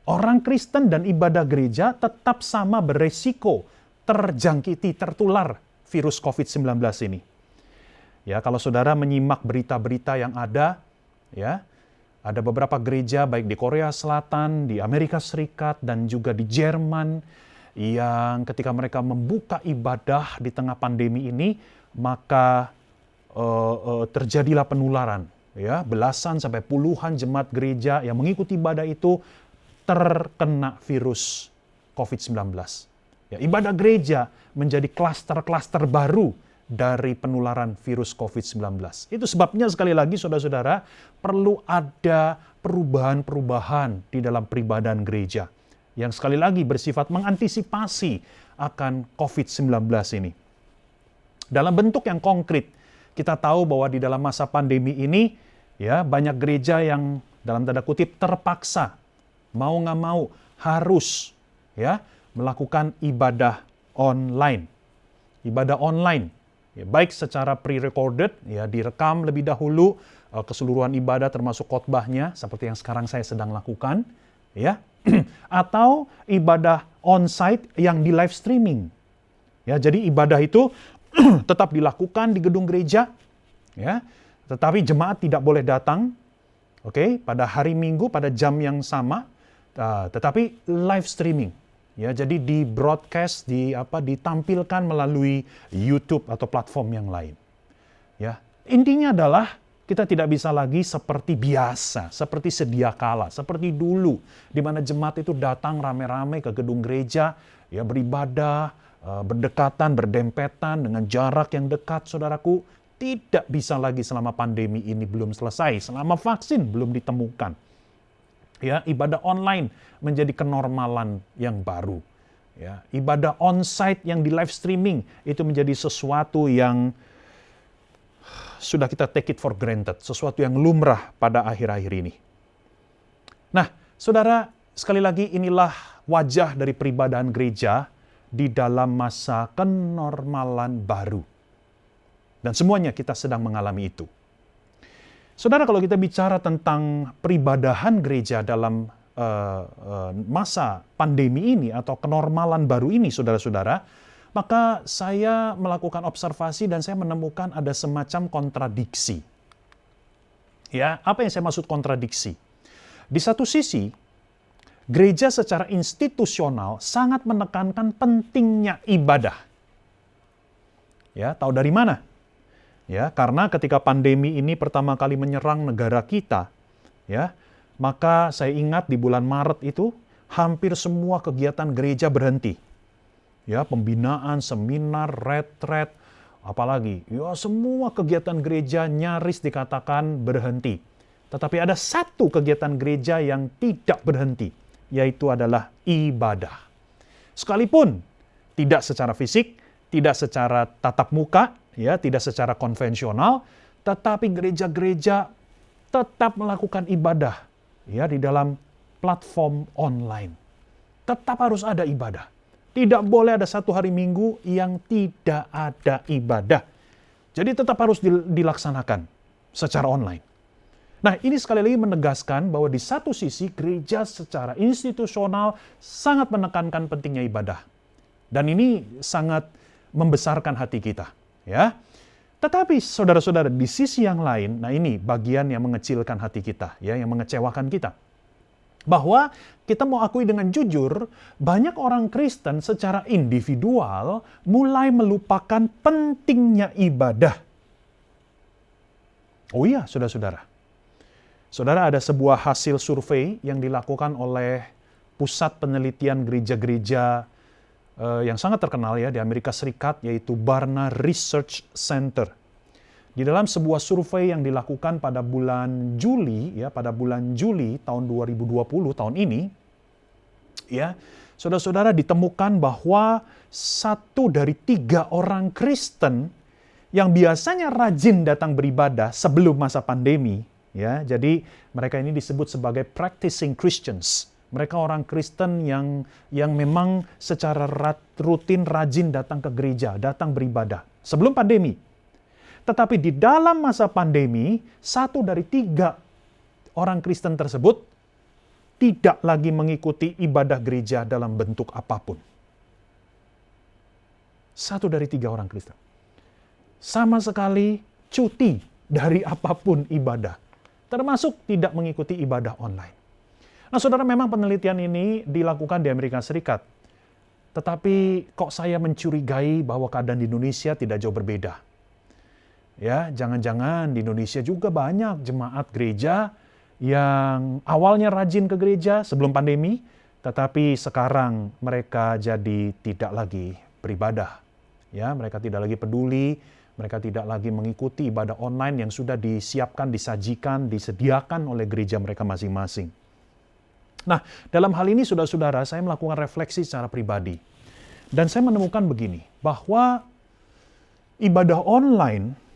Orang Kristen dan ibadah gereja tetap sama beresiko terjangkiti, tertular virus COVID-19 ini. Ya, kalau saudara menyimak berita-berita yang ada, ya, ada beberapa gereja baik di Korea Selatan, di Amerika Serikat, dan juga di Jerman, yang ketika mereka membuka ibadah di tengah pandemi ini, maka terjadilah penularan. Ya, belasan sampai puluhan jemaat gereja yang mengikuti ibadah itu terkena virus COVID-19. Ya, ibadah gereja menjadi klaster-klaster baru dari penularan virus COVID-19. Itu sebabnya sekali lagi saudara-saudara, perlu ada perubahan-perubahan di dalam peribadahan gereja yang sekali lagi bersifat mengantisipasi akan COVID-19 ini. Dalam bentuk yang konkret, kita tahu bahwa di dalam masa pandemi ini, ya, banyak gereja yang dalam tanda kutip terpaksa, mau nggak mau, harus ya melakukan ibadah online. Ibadah online, ya, baik secara pre-recorded, ya, direkam lebih dahulu keseluruhan ibadah termasuk khotbahnya, seperti yang sekarang saya sedang lakukan, ya. Atau ibadah on-site yang di live streaming. Ya, jadi ibadah itu tetap dilakukan di gedung gereja, ya, tetapi jemaat tidak boleh datang, Oke, pada hari Minggu pada jam yang sama, tetapi live streaming. Ya, jadi di broadcast, ditampilkan melalui YouTube atau platform yang lain. Ya, intinya adalah kita tidak bisa lagi seperti biasa, seperti sedia kala, seperti dulu, di mana jemaat itu datang rame-rame ke gedung gereja, ya beribadah, berdekatan, berdempetan dengan jarak yang dekat, saudaraku. Tidak bisa lagi selama pandemi ini belum selesai, selama vaksin belum ditemukan. Ya, ibadah online menjadi kenormalan yang baru. Ya, ibadah onsite yang di live streaming itu menjadi sesuatu yang sudah kita take it for granted, sesuatu yang lumrah pada akhir-akhir ini. Nah, saudara, sekali lagi inilah wajah dari peribadahan gereja di dalam masa kenormalan baru. Dan semuanya kita sedang mengalami itu. Saudara, kalau kita bicara tentang peribadahan gereja dalam masa pandemi ini atau kenormalan baru ini, saudara-saudara, maka saya melakukan observasi dan saya menemukan ada semacam kontradiksi. Ya, apa yang saya maksud kontradiksi? Di satu sisi, gereja secara institusional sangat menekankan pentingnya ibadah. Ya, tahu dari mana? Ya, karena ketika pandemi ini pertama kali menyerang negara kita, ya, maka saya ingat di bulan Maret itu hampir semua kegiatan gereja berhenti. Ya, pembinaan, seminar, retret, apalagi, ya semua kegiatan gereja nyaris dikatakan berhenti. Tetapi ada satu kegiatan gereja yang tidak berhenti, yaitu adalah ibadah. Sekalipun tidak secara fisik, tidak secara tatap muka, ya, tidak secara konvensional, tetapi gereja-gereja tetap melakukan ibadah, ya, di dalam platform online. Tetap harus ada ibadah. Tidak boleh ada satu hari Minggu yang tidak ada ibadah. Jadi tetap harus dilaksanakan secara online. Nah, ini sekali lagi menegaskan bahwa di satu sisi gereja secara institusional sangat menekankan pentingnya ibadah. Dan ini sangat membesarkan hati kita, ya. Tetapi saudara-saudara, di sisi yang lain, nah ini bagian yang mengecilkan hati kita, ya, yang mengecewakan kita. Bahwa kita mau akui dengan jujur, banyak orang Kristen secara individual mulai melupakan pentingnya ibadah. Oh iya, saudara-saudara. Saudara, ada sebuah hasil survei yang dilakukan oleh Pusat Penelitian Gereja-Gereja yang sangat terkenal, ya, di Amerika Serikat, yaitu Barna Research Center. Di dalam sebuah survei yang dilakukan pada bulan Juli, ya, pada bulan Juli tahun 2020, tahun ini, ya, saudara-saudara, ditemukan bahwa 1 dari 3 orang Kristen yang biasanya rajin datang beribadah sebelum masa pandemi, ya, jadi mereka ini disebut sebagai practicing Christians. Mereka orang Kristen yang memang secara rutin rajin datang ke gereja, datang beribadah sebelum pandemi. Tetapi di dalam masa pandemi, 1 dari 3 orang Kristen tersebut tidak lagi mengikuti ibadah gereja dalam bentuk apapun. 1 dari 3 orang Kristen. Sama sekali cuti dari apapun ibadah. Termasuk tidak mengikuti ibadah online. Nah, saudara, memang penelitian ini dilakukan di Amerika Serikat. Tetapi kok saya mencurigai bahwa keadaan di Indonesia tidak jauh berbeda. Ya, jangan-jangan di Indonesia juga banyak jemaat gereja yang awalnya rajin ke gereja sebelum pandemi, tetapi sekarang mereka jadi tidak lagi beribadah. Ya, mereka tidak lagi peduli, mereka tidak lagi mengikuti ibadah online yang sudah disiapkan, disajikan, disediakan oleh gereja mereka masing-masing. Nah, dalam hal ini, saudara-saudara, saya melakukan refleksi secara pribadi. Dan saya menemukan begini, bahwa ibadah online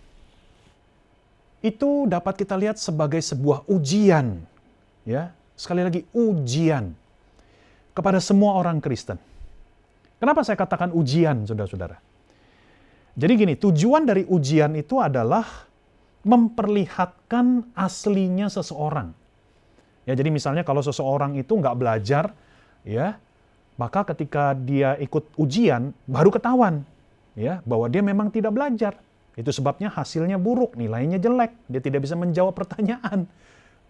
itu dapat kita lihat sebagai sebuah ujian. Ya, sekali lagi, ujian kepada semua orang Kristen. Kenapa saya katakan ujian, saudara-saudara? Jadi gini, tujuan dari ujian itu adalah memperlihatkan aslinya seseorang. Ya, jadi misalnya kalau seseorang itu nggak belajar, ya, maka ketika dia ikut ujian baru ketahuan, ya, bahwa dia memang tidak belajar. Itu sebabnya hasilnya buruk, nilainya jelek, dia tidak bisa menjawab pertanyaan.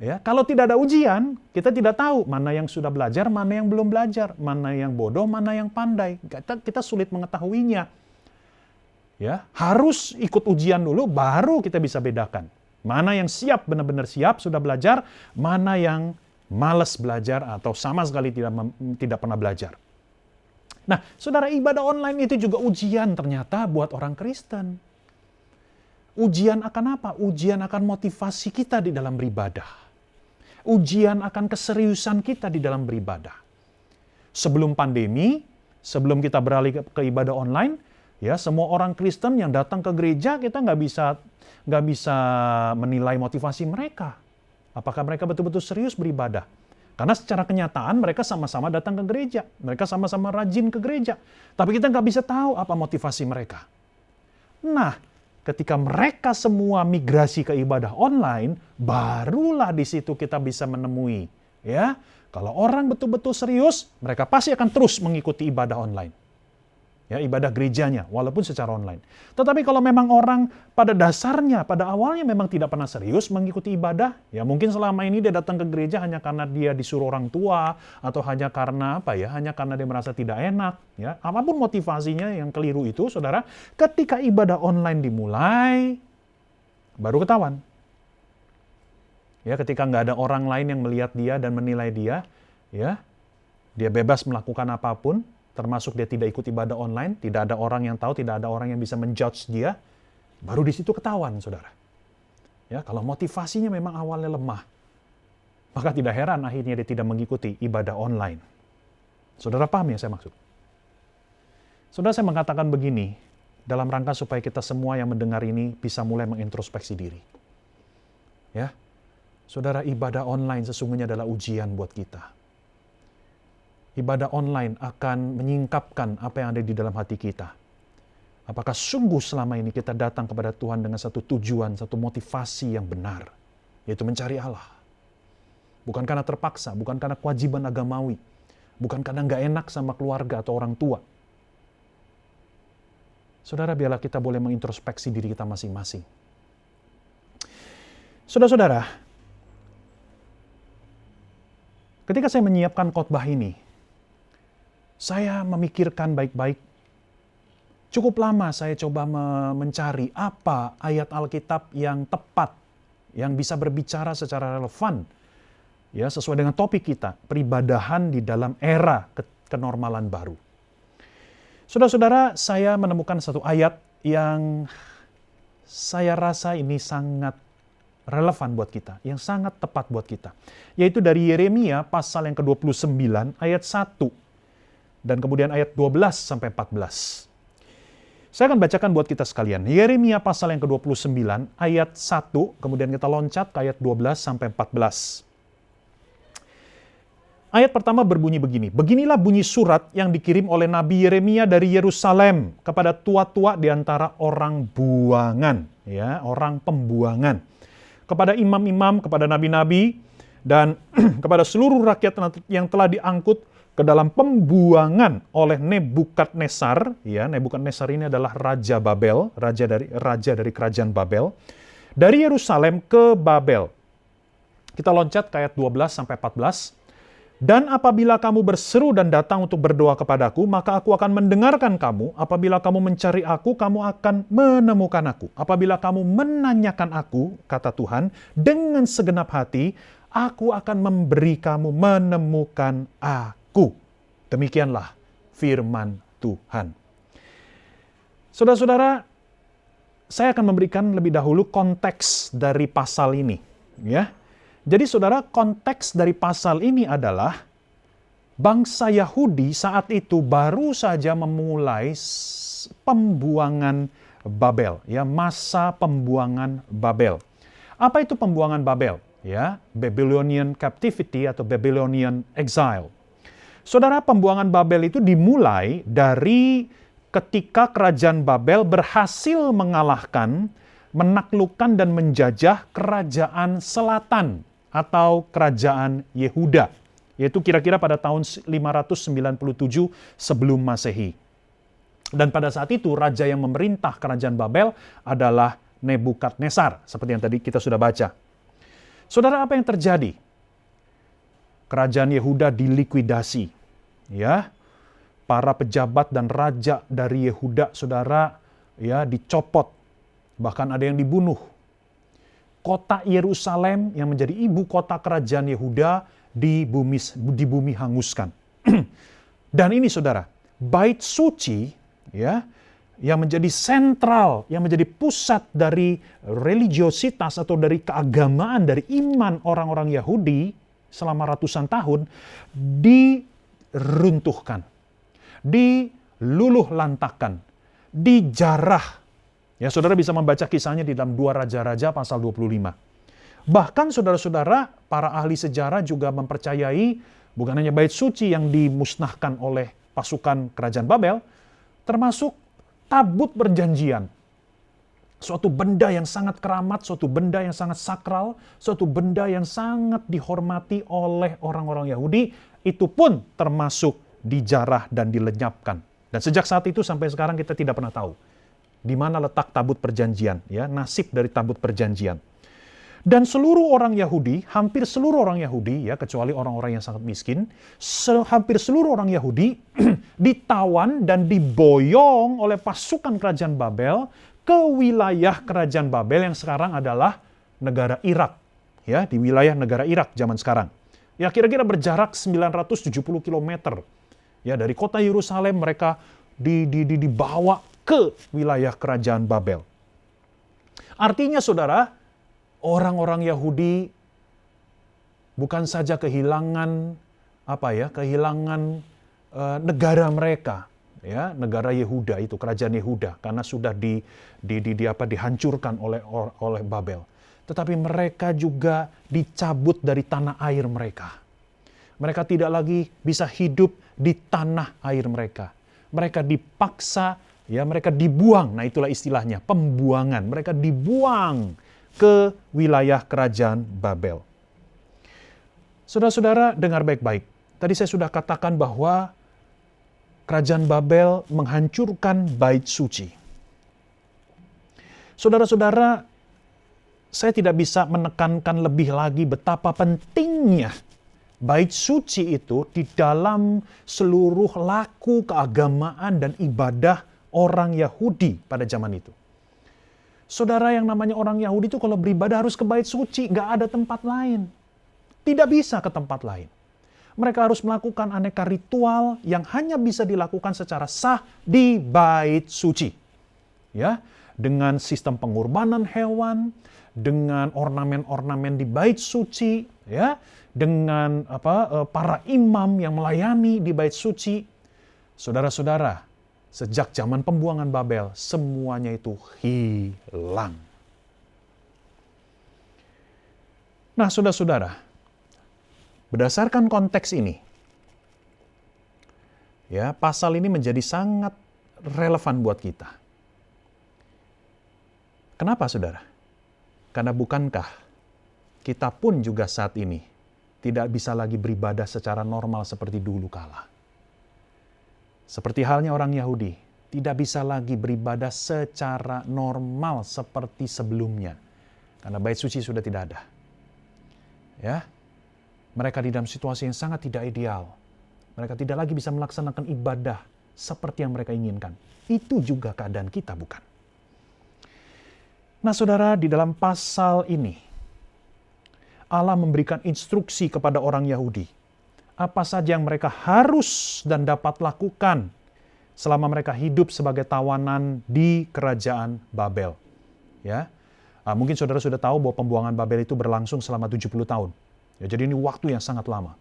Ya, kalau tidak ada ujian, kita tidak tahu mana yang sudah belajar, mana yang belum belajar, mana yang bodoh, mana yang pandai. Kita sulit mengetahuinya. Ya, harus ikut ujian dulu, baru kita bisa bedakan. Mana yang siap, benar-benar siap, sudah belajar, mana yang malas belajar atau sama sekali tidak pernah belajar. Nah, saudara, ibadah online itu juga ujian ternyata buat orang Kristen. Ujian akan apa? Ujian akan motivasi kita di dalam beribadah. Ujian akan keseriusan kita di dalam beribadah. Sebelum pandemi, sebelum kita beralih ke ibadah online, ya semua orang Kristen yang datang ke gereja kita nggak bisa menilai motivasi mereka. Apakah mereka betul-betul serius beribadah? Karena secara kenyataan mereka sama-sama datang ke gereja, mereka sama-sama rajin ke gereja. Tapi kita nggak bisa tahu apa motivasi mereka. Nah, ketika mereka semua migrasi ke ibadah online, barulah di situ kita bisa menemui, ya. Kalau orang betul-betul serius, mereka pasti akan terus mengikuti ibadah online. Ya, ibadah gerejanya, walaupun secara online. Tetapi kalau memang orang pada dasarnya, pada awalnya memang tidak pernah serius mengikuti ibadah, ya mungkin selama ini dia datang ke gereja hanya karena dia disuruh orang tua, atau hanya karena hanya karena dia merasa tidak enak, ya. Apapun motivasinya yang keliru itu, saudara, ketika ibadah online dimulai, baru ketahuan. Ya, ketika nggak ada orang lain yang melihat dia dan menilai dia, ya, dia bebas melakukan apapun, termasuk dia tidak ikut ibadah online, tidak ada orang yang tahu, tidak ada orang yang bisa menjudge dia, baru di situ ketahuan, saudara. Ya, kalau motivasinya memang awalnya lemah, maka tidak heran akhirnya dia tidak mengikuti ibadah online. Saudara paham yang saya maksud? Saudara, saya mengatakan begini, dalam rangka supaya kita semua yang mendengar ini bisa mulai mengintrospeksi diri. Ya, saudara, ibadah online sesungguhnya adalah ujian buat kita. Ibadah online akan menyingkapkan apa yang ada di dalam hati kita. Apakah sungguh selama ini kita datang kepada Tuhan dengan satu tujuan, satu motivasi yang benar, yaitu mencari Allah. Bukan karena terpaksa, bukan karena kewajiban agamawi, bukan karena nggak enak sama keluarga atau orang tua. Saudara, biarlah kita boleh mengintrospeksi diri kita masing-masing. Saudara-saudara, ketika saya menyiapkan khotbah ini, saya memikirkan baik-baik. Cukup lama saya coba mencari apa ayat Alkitab yang tepat, yang bisa berbicara secara relevan, ya sesuai dengan topik kita, peribadahan di dalam era kenormalan baru. Saudara-saudara, saya menemukan satu ayat yang saya rasa ini sangat relevan buat kita, yang sangat tepat buat kita, yaitu dari Yeremia pasal yang ke-29 ayat 1. Dan kemudian ayat 12 sampai 14. Saya akan bacakan buat kita sekalian. Yeremia pasal yang ke-29 ayat 1, kemudian kita loncat ke ayat 12 sampai 14. Ayat pertama berbunyi begini. Beginilah bunyi surat yang dikirim oleh Nabi Yeremia dari Yerusalem kepada tua-tua di antara orang buangan, ya, orang pembuangan. Kepada imam-imam, kepada nabi-nabi, dan kepada seluruh rakyat yang telah diangkut ke dalam pembuangan oleh Nebukadnezar, ya, Nebukadnezar ini adalah raja Babel, raja dari kerajaan Babel, dari Yerusalem ke Babel. Kita loncat ke ayat 12 sampai 14. Dan apabila kamu berseru dan datang untuk berdoa kepadaku, maka aku akan mendengarkan kamu. Apabila kamu mencari aku, kamu akan menemukan aku. Apabila kamu menanyakan aku, kata Tuhan, dengan segenap hati, aku akan memberi kamu menemukan aku. Demikianlah firman Tuhan. Saudara-saudara, saya akan memberikan lebih dahulu konteks dari pasal ini, ya. Jadi saudara, konteks dari pasal ini adalah bangsa Yahudi saat itu baru saja memulai pembuangan Babel, ya, masa pembuangan Babel. Apa itu pembuangan Babel? Ya, Babylonian captivity atau Babylonian exile. Saudara, pembuangan Babel itu dimulai dari ketika kerajaan Babel berhasil mengalahkan, menaklukkan dan menjajah kerajaan selatan atau kerajaan Yehuda, yaitu kira-kira pada tahun 597 sebelum Masehi. Dan pada saat itu raja yang memerintah kerajaan Babel adalah Nebukadnezar, seperti yang tadi kita sudah baca. Saudara, apa yang terjadi? Kerajaan Yehuda dilikuidasi. Ya, para pejabat dan raja dari Yehuda, saudara, ya, dicopot. Bahkan ada yang dibunuh. Kota Yerusalem yang menjadi ibu kota kerajaan Yehuda di bumi hanguskan. Dan ini, saudara, bait suci, ya, yang menjadi sentral, yang menjadi pusat dari religiositas atau dari keagamaan, dari iman orang-orang Yahudi selama ratusan tahun, diruntuhkan, diluluh lantakan, dijarah. Ya, saudara bisa membaca kisahnya di dalam 2 Raja-Raja pasal 25. Bahkan saudara-saudara, para ahli sejarah juga mempercayai bukan hanya bait suci yang dimusnahkan oleh pasukan kerajaan Babel, termasuk tabut perjanjian. Suatu benda yang sangat keramat, suatu benda yang sangat sakral, suatu benda yang sangat dihormati oleh orang-orang Yahudi, itu pun termasuk dijarah dan dilenyapkan. Dan sejak saat itu sampai sekarang kita tidak pernah tahu di mana letak tabut perjanjian, ya, nasib dari tabut perjanjian. Dan seluruh orang Yahudi, hampir seluruh orang Yahudi, ya, kecuali orang-orang yang sangat miskin, hampir seluruh orang Yahudi ditawan dan diboyong oleh pasukan kerajaan Babel ke wilayah kerajaan Babel yang sekarang adalah negara Irak, ya, di wilayah negara Irak zaman sekarang. Ya, kira-kira berjarak 970 km. Ya, dari kota Yerusalem mereka dibawa ke wilayah kerajaan Babel. Artinya, saudara, orang-orang Yahudi bukan saja kehilangan negara mereka, ya, negara Yehuda itu, kerajaan Yehuda, karena sudah dihancurkan oleh Babel. Tetapi mereka juga dicabut dari tanah air mereka. Mereka tidak lagi bisa hidup di tanah air mereka. Mereka dipaksa, ya, mereka dibuang. Nah, itulah istilahnya, pembuangan. Mereka dibuang ke wilayah kerajaan Babel. Saudara-saudara, dengar baik-baik. Tadi saya sudah katakan bahwa kerajaan Babel menghancurkan bait suci. Saudara-saudara, saya tidak bisa menekankan lebih lagi betapa pentingnya bait suci itu di dalam seluruh laku keagamaan dan ibadah orang Yahudi pada zaman itu. Saudara, yang namanya orang Yahudi itu kalau beribadah harus ke bait suci, nggak ada tempat lain. Tidak bisa ke tempat lain. Mereka harus melakukan aneka ritual yang hanya bisa dilakukan secara sah di bait suci. Ya, dengan sistem pengorbanan hewan, dengan ornamen-ornamen di bait suci, ya, dengan para imam yang melayani di bait suci. Saudara-saudara, sejak zaman pembuangan Babel, semuanya itu hilang. Nah, saudara-saudara, berdasarkan konteks ini, ya, pasal ini menjadi sangat relevan buat kita. Kenapa, saudara? Karena bukankah kita pun juga saat ini tidak bisa lagi beribadah secara normal seperti dulu kala? Seperti halnya orang Yahudi, tidak bisa lagi beribadah secara normal seperti sebelumnya. Karena bait suci sudah tidak ada. Ya, mereka di dalam situasi yang sangat tidak ideal. Mereka tidak lagi bisa melaksanakan ibadah seperti yang mereka inginkan. Itu juga keadaan kita, bukan? Nah, saudara, di dalam pasal ini, Allah memberikan instruksi kepada orang Yahudi. Apa saja yang mereka harus dan dapat lakukan selama mereka hidup sebagai tawanan di kerajaan Babel. Ya, mungkin saudara sudah tahu bahwa pembuangan Babel itu berlangsung selama 70 tahun. Ya, jadi ini waktu yang sangat lama.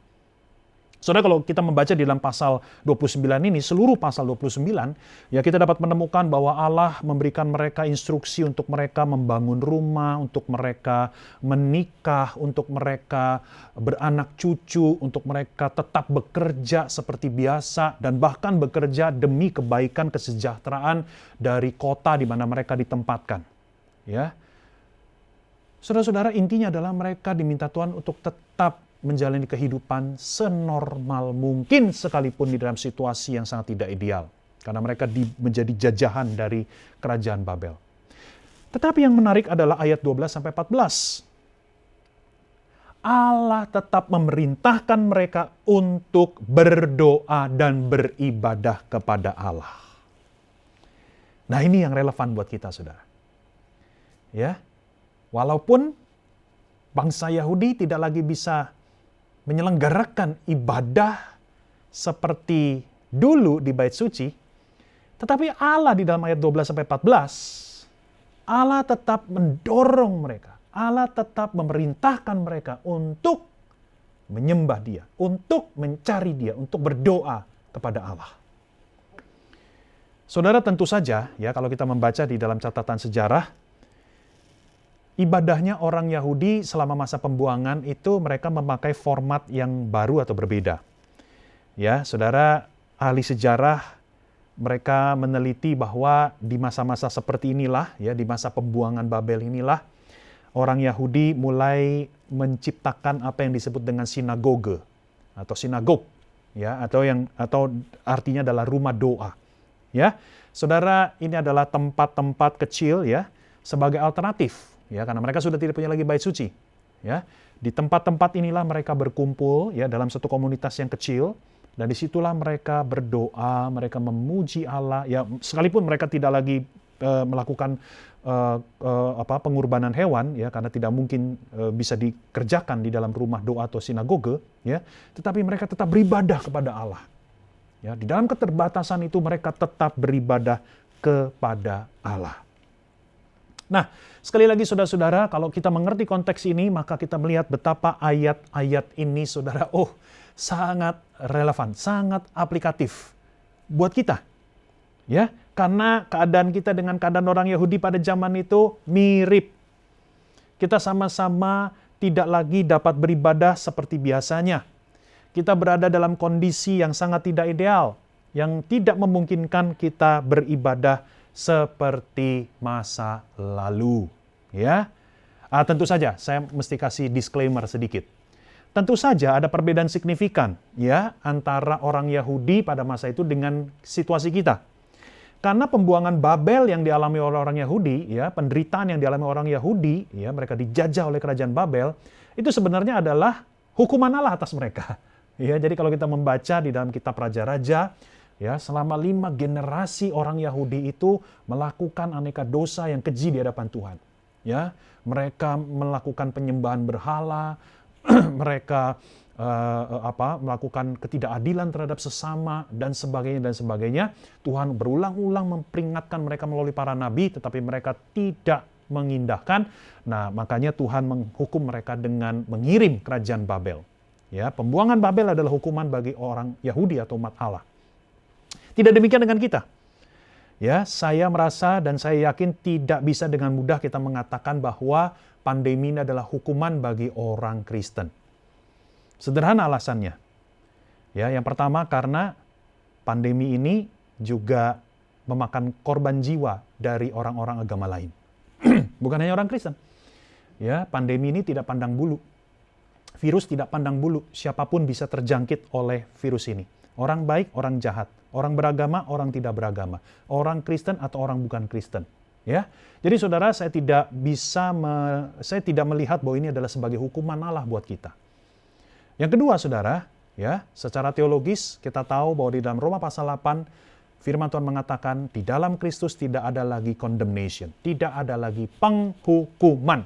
Saudara, kalau kita membaca di dalam pasal 29 ini, seluruh pasal 29, ya, kita dapat menemukan bahwa Allah memberikan mereka instruksi untuk mereka membangun rumah, untuk mereka menikah, untuk mereka beranak cucu, untuk mereka tetap bekerja seperti biasa, dan bahkan bekerja demi kebaikan kesejahteraan dari kota di mana mereka ditempatkan. Ya, saudara-saudara, intinya adalah mereka diminta Tuhan untuk tetap menjalani kehidupan senormal mungkin sekalipun di dalam situasi yang sangat tidak ideal. Karena mereka menjadi jajahan dari kerajaan Babel. Tetapi yang menarik adalah ayat 12-14. Allah tetap memerintahkan mereka untuk berdoa dan beribadah kepada Allah. Nah, ini yang relevan buat kita, saudara. Ya, walaupun bangsa Yahudi tidak lagi bisa menyelenggarakan ibadah seperti dulu di Bait Suci, tetapi Allah di dalam ayat 12-14, Allah tetap mendorong mereka, Allah tetap memerintahkan mereka untuk menyembah Dia, untuk mencari Dia, untuk berdoa kepada Allah. Saudara, tentu saja ya, kalau kita membaca di dalam catatan sejarah, ibadahnya orang Yahudi selama masa pembuangan itu mereka memakai format yang baru atau berbeda. Ya, saudara, ahli sejarah mereka meneliti bahwa di masa-masa seperti inilah, ya, di masa pembuangan Babel inilah, orang Yahudi mulai menciptakan apa yang disebut dengan sinagoge atau sinagog, ya, atau artinya adalah rumah doa. Ya, saudara, ini adalah tempat-tempat kecil, ya, sebagai alternatif, ya, karena mereka sudah tidak punya lagi bait suci, ya. Di tempat-tempat inilah mereka berkumpul, ya, dalam satu komunitas yang kecil, dan disitulah mereka berdoa, mereka memuji Allah, ya, sekalipun mereka tidak lagi melakukan pengorbanan hewan, ya, karena tidak mungkin bisa dikerjakan di dalam rumah doa atau sinagoge, ya, tetapi mereka tetap beribadah kepada Allah. Ya, di dalam keterbatasan itu mereka tetap beribadah kepada Allah. Nah, sekali lagi saudara-saudara, kalau kita mengerti konteks ini, maka kita melihat betapa ayat-ayat ini, saudara, sangat relevan, sangat aplikatif buat kita. Ya, karena keadaan kita dengan keadaan orang Yahudi pada zaman itu mirip. Kita sama-sama tidak lagi dapat beribadah seperti biasanya. Kita berada dalam kondisi yang sangat tidak ideal, yang tidak memungkinkan kita beribadah seperti masa lalu. Ya, tentu saja saya mesti kasih disclaimer sedikit. Tentu saja ada perbedaan signifikan, ya, antara orang Yahudi pada masa itu dengan situasi kita. Karena pembuangan Babel yang dialami oleh orang Yahudi, ya, penderitaan yang dialami orang Yahudi, ya, mereka dijajah oleh kerajaan Babel, itu sebenarnya adalah hukuman Allah atas mereka. Ya, jadi kalau kita membaca di dalam kitab Raja-Raja, ya, selama 5 generasi orang Yahudi itu melakukan aneka dosa yang keji di hadapan Tuhan. Ya, mereka melakukan penyembahan berhala, mereka melakukan ketidakadilan terhadap sesama dan sebagainya. Tuhan berulang-ulang memperingatkan mereka melalui para nabi, tetapi mereka tidak mengindahkan. Nah, makanya Tuhan menghukum mereka dengan mengirim kerajaan Babel. Ya, pembuangan Babel adalah hukuman bagi orang Yahudi atau umat Allah. Tidak demikian dengan kita. Ya, saya merasa dan saya yakin tidak bisa dengan mudah kita mengatakan bahwa pandemi ini adalah hukuman bagi orang Kristen. Sederhana alasannya. Ya, yang pertama karena pandemi ini juga memakan korban jiwa dari orang-orang agama lain. Bukan hanya orang Kristen. Ya, pandemi ini tidak pandang bulu. Virus tidak pandang bulu, siapapun bisa terjangkit oleh virus ini. Orang baik, orang jahat, orang beragama, orang tidak beragama, orang Kristen atau orang bukan Kristen. Ya, jadi saudara, saya tidak melihat bahwa ini adalah sebagai hukuman Allah buat kita. Yang kedua, saudara, ya, secara teologis kita tahu bahwa di dalam Roma pasal 8 firman Tuhan mengatakan di dalam Kristus tidak ada lagi condemnation, tidak ada lagi penghukuman.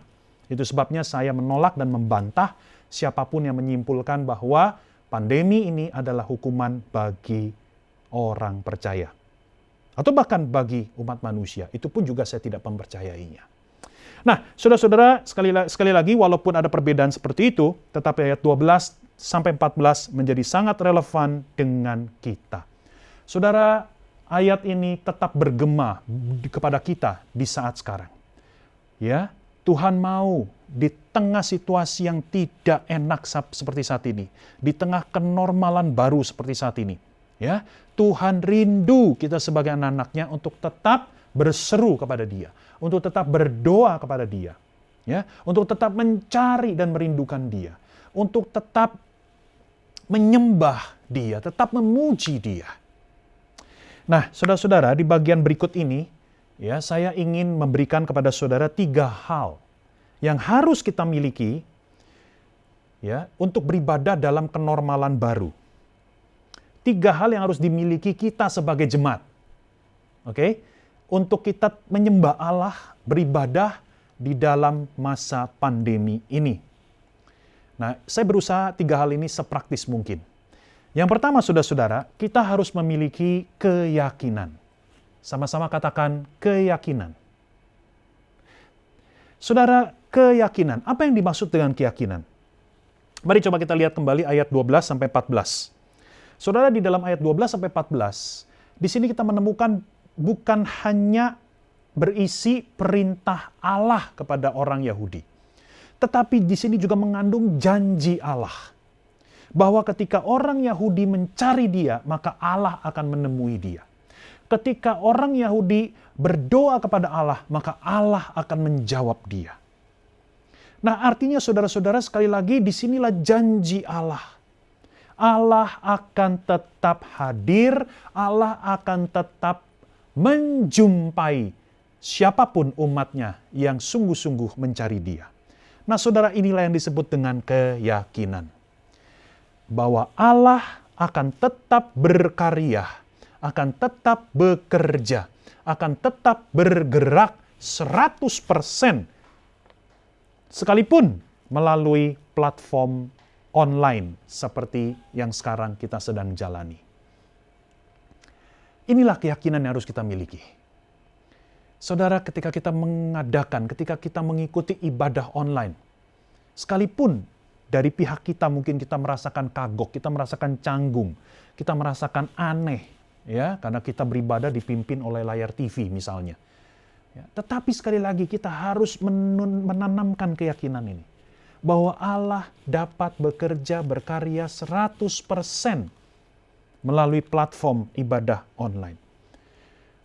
Itu sebabnya saya menolak dan membantah siapapun yang menyimpulkan bahwa pandemi ini adalah hukuman bagi orang percaya. Atau bahkan bagi umat manusia. Itu pun juga saya tidak mempercayainya. Nah, saudara-saudara, sekali lagi, walaupun ada perbedaan seperti itu, tetapi ayat 12-14 menjadi sangat relevan dengan kita. Saudara, ayat ini tetap bergema kepada kita di saat sekarang. Ya, Tuhan mau di tengah situasi yang tidak enak seperti saat ini, di tengah kenormalan baru seperti saat ini, ya, Tuhan rindu kita sebagai anak-anaknya untuk tetap berseru kepada Dia, untuk tetap berdoa kepada Dia, ya, untuk tetap mencari dan merindukan Dia, untuk tetap menyembah Dia, tetap memuji Dia. Nah, saudara-saudara, di bagian berikut ini, ya, saya ingin memberikan kepada saudara 3 hal yang harus kita miliki ya, untuk beribadah dalam kenormalan baru. 3 hal yang harus dimiliki kita sebagai jemaat. Oke? Untuk kita menyembah Allah, beribadah di dalam masa pandemi ini. Nah, saya berusaha 3 hal ini sepraktis mungkin. Yang pertama, saudara-saudara, kita harus memiliki keyakinan. Sama-sama katakan keyakinan. Saudara, keyakinan. Apa yang dimaksud dengan keyakinan? Mari coba kita lihat kembali ayat 12-14. Saudara, di dalam ayat 12-14, di sini kita menemukan bukan hanya berisi perintah Allah kepada orang Yahudi, tetapi di sini juga mengandung janji Allah. Bahwa ketika orang Yahudi mencari Dia, maka Allah akan menemui dia. Ketika orang Yahudi berdoa kepada Allah, maka Allah akan menjawab dia. Nah, artinya saudara-saudara, sekali lagi disinilah janji Allah. Allah akan tetap hadir, Allah akan tetap menjumpai siapapun umatnya yang sungguh-sungguh mencari Dia. Nah, saudara, inilah yang disebut dengan keyakinan. Bahwa Allah akan tetap berkarya, akan tetap bekerja, akan tetap bergerak 100% sekalipun melalui platform online seperti yang sekarang kita sedang jalani. Inilah keyakinan yang harus kita miliki. Saudara, ketika kita mengadakan, ketika kita mengikuti ibadah online, sekalipun dari pihak kita mungkin kita merasakan kagok, kita merasakan canggung, kita merasakan aneh, ya, karena kita beribadah dipimpin oleh layar TV misalnya. Ya, tetapi sekali lagi kita harus menanamkan keyakinan ini. Bahwa Allah dapat bekerja, berkarya 100% melalui platform ibadah online.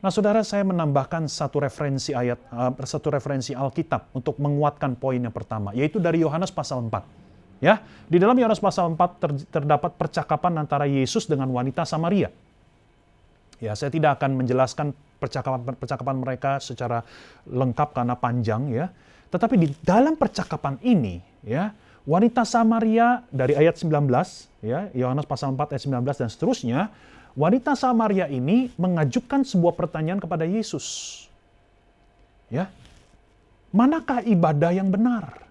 Nah, saudara, saya menambahkan satu referensi Alkitab untuk menguatkan poin yang pertama, yaitu dari Yohanes pasal 4. Ya, di dalam Yohanes pasal 4 terdapat percakapan antara Yesus dengan wanita Samaria. Ya, saya tidak akan menjelaskan percakapan mereka secara lengkap karena panjang, ya. Tetapi di dalam percakapan ini, ya, wanita Samaria dari ayat 19, ya, Yohanes pasal 4 ayat 19 dan seterusnya, wanita Samaria ini mengajukan sebuah pertanyaan kepada Yesus. Ya. Manakah ibadah yang benar?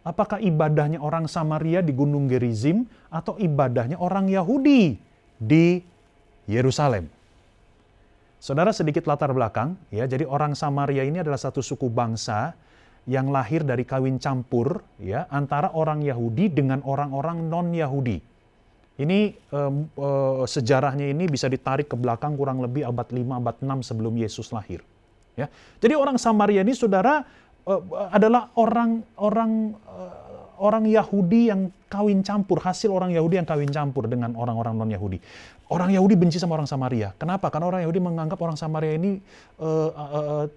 Apakah ibadahnya orang Samaria di Gunung Gerizim atau ibadahnya orang Yahudi di Yerusalem? Saudara, sedikit latar belakang, ya. Jadi orang Samaria ini adalah satu suku bangsa yang lahir dari kawin campur, ya, antara orang Yahudi dengan orang-orang non-Yahudi. Ini sejarahnya ini bisa ditarik ke belakang kurang lebih abad 5, abad 6 sebelum Yesus lahir. Ya. Jadi orang Samaria ini, saudara, adalah orang Yahudi yang kawin campur, hasil orang Yahudi yang kawin campur dengan orang-orang non-Yahudi. Orang Yahudi benci sama orang Samaria. Kenapa? Karena orang Yahudi menganggap orang Samaria ini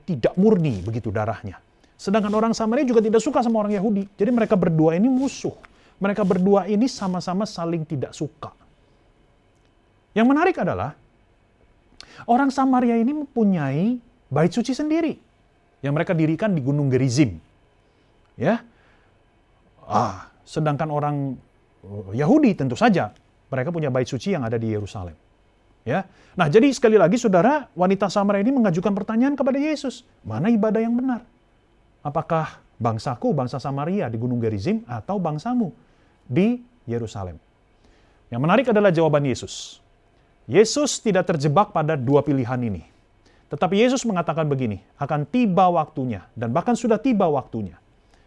tidak murni begitu darahnya. Sedangkan orang Samaria juga tidak suka sama orang Yahudi. Jadi mereka berdua ini musuh. Mereka berdua ini sama-sama saling tidak suka. Yang menarik adalah, orang Samaria ini mempunyai bait suci sendiri yang mereka dirikan di Gunung Gerizim. Ya. Sedangkan orang Yahudi tentu saja mereka punya bait suci yang ada di Yerusalem. Ya. Nah, jadi sekali lagi saudara, wanita Samaria ini mengajukan pertanyaan kepada Yesus, mana ibadah yang benar? Apakah bangsaku, bangsa Samaria di Gunung Gerizim, atau bangsamu di Yerusalem? Yang menarik adalah jawaban Yesus. Yesus tidak terjebak pada dua pilihan ini. Tetapi Yesus mengatakan begini, akan tiba waktunya, dan bahkan sudah tiba waktunya.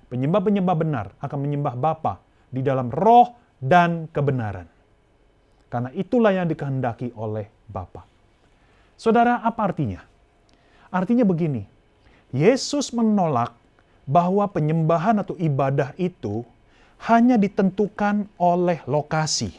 Penyembah-penyembah benar akan menyembah Bapa di dalam roh dan kebenaran. Karena itulah yang dikehendaki oleh Bapa. Saudara, apa artinya? Artinya begini, Yesus menolak bahwa penyembahan atau ibadah itu hanya ditentukan oleh lokasi.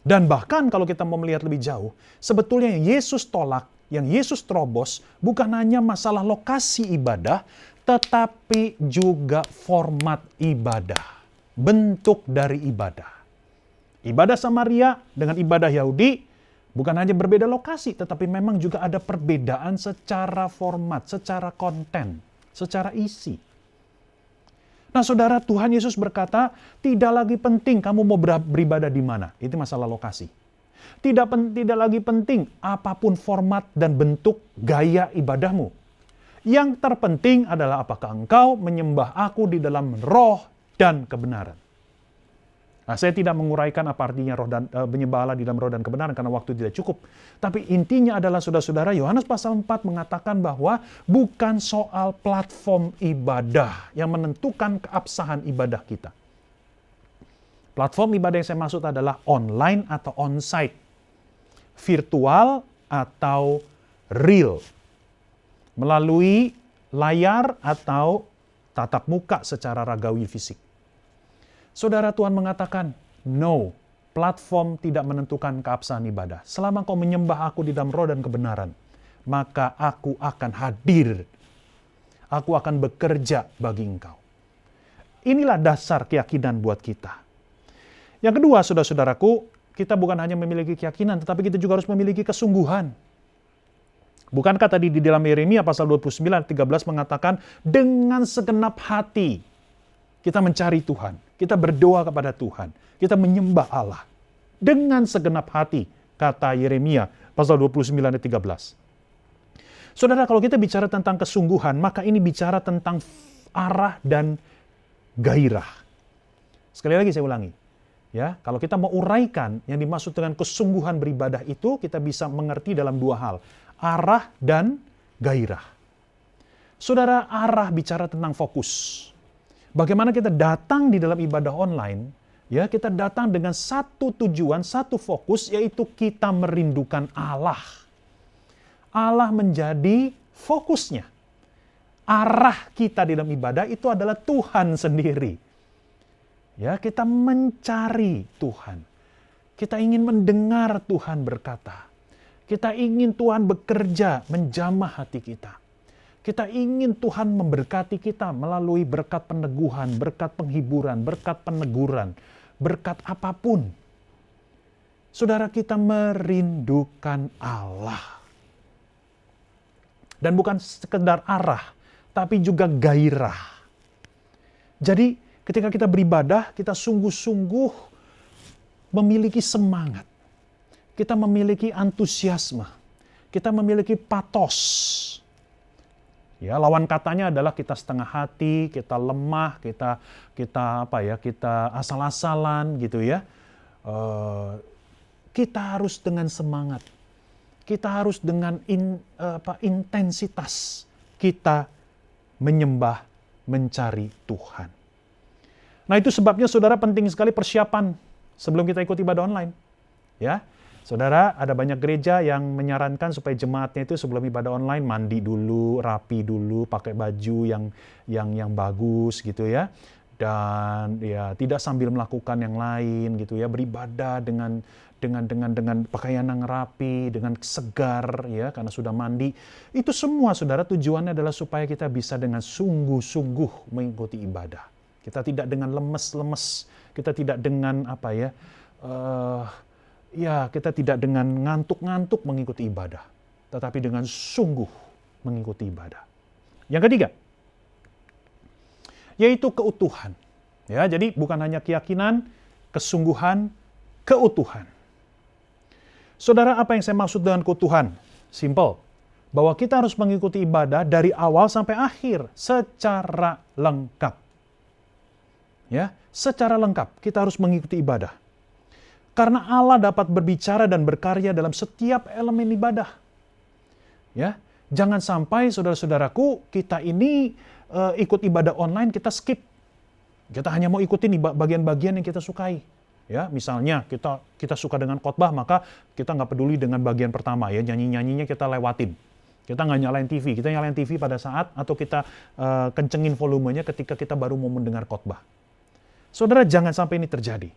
Dan bahkan kalau kita mau melihat lebih jauh, sebetulnya yang Yesus tolak, yang Yesus terobos, bukan hanya masalah lokasi ibadah, tetapi juga format ibadah, bentuk dari ibadah. Ibadah Samaria dengan ibadah Yahudi bukan hanya berbeda lokasi, tetapi memang juga ada perbedaan secara format, secara konten, secara isi. Nah saudara, Tuhan Yesus berkata, tidak lagi penting kamu mau beribadah di mana. Itu masalah lokasi. Tidak lagi penting apapun format dan bentuk gaya ibadahmu. Yang terpenting adalah apakah engkau menyembah aku di dalam roh dan kebenaran. Nah, saya tidak menguraikan apa artinya roh dan menyembah Allah di dalam roh dan kebenaran karena waktu tidak cukup. Tapi intinya adalah saudara-saudara, Yohanes pasal 4 mengatakan bahwa bukan soal platform ibadah yang menentukan keabsahan ibadah kita. Platform ibadah yang saya maksud adalah online atau onsite, virtual atau real, melalui layar atau tatap muka secara ragawi fisik. Saudara, Tuhan mengatakan, no, platform tidak menentukan keabsahan ibadah. Selama kau menyembah aku di dalam roh dan kebenaran, maka aku akan hadir. Aku akan bekerja bagi engkau. Inilah dasar keyakinan buat kita. Yang kedua, saudara-saudaraku, kita bukan hanya memiliki keyakinan, tetapi kita juga harus memiliki kesungguhan. Bukankah tadi di dalam Yeremia pasal 29, 13 mengatakan, dengan segenap hati kita mencari Tuhan. Kita berdoa kepada Tuhan. Kita menyembah Allah. Dengan segenap hati, kata Yeremia pasal 29 ayat 13. Saudara, kalau kita bicara tentang kesungguhan, maka ini bicara tentang arah dan gairah. Sekali lagi saya ulangi. Ya, kalau kita mau uraikan yang dimaksud dengan kesungguhan beribadah itu, kita bisa mengerti dalam dua hal. Arah dan gairah. Saudara, arah bicara tentang fokus. Bagaimana kita datang di dalam ibadah online, ya kita datang dengan satu tujuan, satu fokus, yaitu kita merindukan Allah. Allah menjadi fokusnya. Arah kita di dalam ibadah itu adalah Tuhan sendiri. Ya, kita mencari Tuhan. Kita ingin mendengar Tuhan berkata. Kita ingin Tuhan bekerja, menjamah hati kita. Kita ingin Tuhan memberkati kita melalui berkat peneguhan, berkat penghiburan, berkat peneguran, berkat apapun. Saudara, kita merindukan Allah. Dan bukan sekedar arah, tapi juga gairah. Jadi, ketika kita beribadah, kita sungguh-sungguh memiliki semangat. Kita memiliki antusiasme. Kita memiliki patos. Ya, lawan katanya adalah kita setengah hati, kita lemah, kita asal-asalan gitu ya. Kita harus dengan semangat. Kita harus dengan intensitas kita menyembah, mencari Tuhan. Nah, itu sebabnya saudara penting sekali persiapan sebelum kita ikut ibadah online. Ya. Saudara, ada banyak gereja yang menyarankan supaya jemaatnya itu sebelum ibadah online mandi dulu, rapi dulu, pakai baju yang bagus gitu ya. Dan ya tidak sambil melakukan yang lain gitu ya, beribadah dengan pakaian yang rapi, dengan segar ya karena sudah mandi. Itu semua saudara tujuannya adalah supaya kita bisa dengan sungguh-sungguh mengikuti ibadah. Kita tidak dengan lemes-lemes, kita tidak dengan kita tidak dengan ngantuk-ngantuk mengikuti ibadah, tetapi dengan sungguh mengikuti ibadah. Yang ketiga, yaitu keutuhan. Ya, jadi bukan hanya keyakinan, kesungguhan, keutuhan. Saudara, apa yang saya maksud dengan keutuhan? Simple, bahwa kita harus mengikuti ibadah dari awal sampai akhir secara lengkap. Ya, secara lengkap kita harus mengikuti ibadah. Karena Allah dapat berbicara dan berkarya dalam setiap elemen ibadah. Ya, jangan sampai saudara-saudaraku kita ini ikut ibadah online kita skip. Kita hanya mau ikutin bagian-bagian yang kita sukai. Ya, misalnya kita suka dengan khotbah, maka kita nggak peduli dengan bagian pertama ya, nyanyi-nyanyinya kita lewatin. Kita nggak nyalain TV, kita nyalain TV pada saat atau kita kencengin volumenya ketika kita baru mau mendengar khotbah. Saudara, jangan sampai ini terjadi.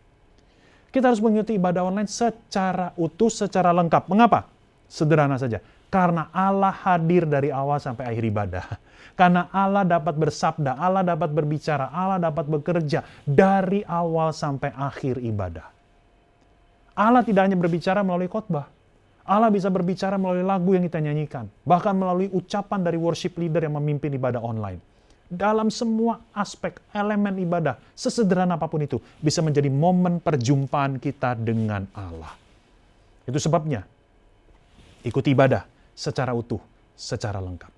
Kita harus mengikuti ibadah online secara utuh, secara lengkap. Mengapa? Sederhana saja. Karena Allah hadir dari awal sampai akhir ibadah. Karena Allah dapat bersabda, Allah dapat berbicara, Allah dapat bekerja dari awal sampai akhir ibadah. Allah tidak hanya berbicara melalui khotbah. Allah bisa berbicara melalui lagu yang kita nyanyikan. Bahkan melalui ucapan dari worship leader yang memimpin ibadah online. dalam semua aspek elemen ibadah, sesederhana apapun itu, bisa menjadi momen perjumpaan kita dengan Allah. Itu sebabnya, ikuti ibadah secara utuh, secara lengkap.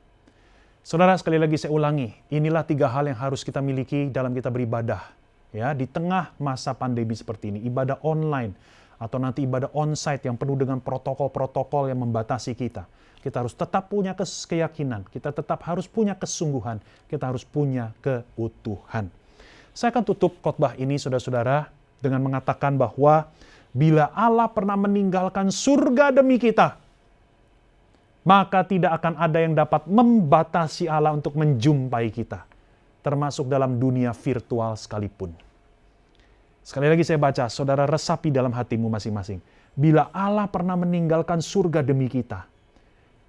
Saudara, sekali lagi saya ulangi, inilah 3 hal yang harus kita miliki dalam kita beribadah. Ya, di tengah masa pandemi seperti ini, ibadah online atau nanti ibadah onsite yang penuh dengan protokol-protokol yang membatasi kita. Kita harus tetap punya keyakinan, kita tetap harus punya kesungguhan, kita harus punya keutuhan. Saya akan tutup khotbah ini, saudara-saudara, dengan mengatakan bahwa bila Allah pernah meninggalkan surga demi kita, maka tidak akan ada yang dapat membatasi Allah untuk menjumpai kita, termasuk dalam dunia virtual sekalipun. Sekali lagi saya baca, saudara resapi dalam hatimu masing-masing. Bila Allah pernah meninggalkan surga demi kita,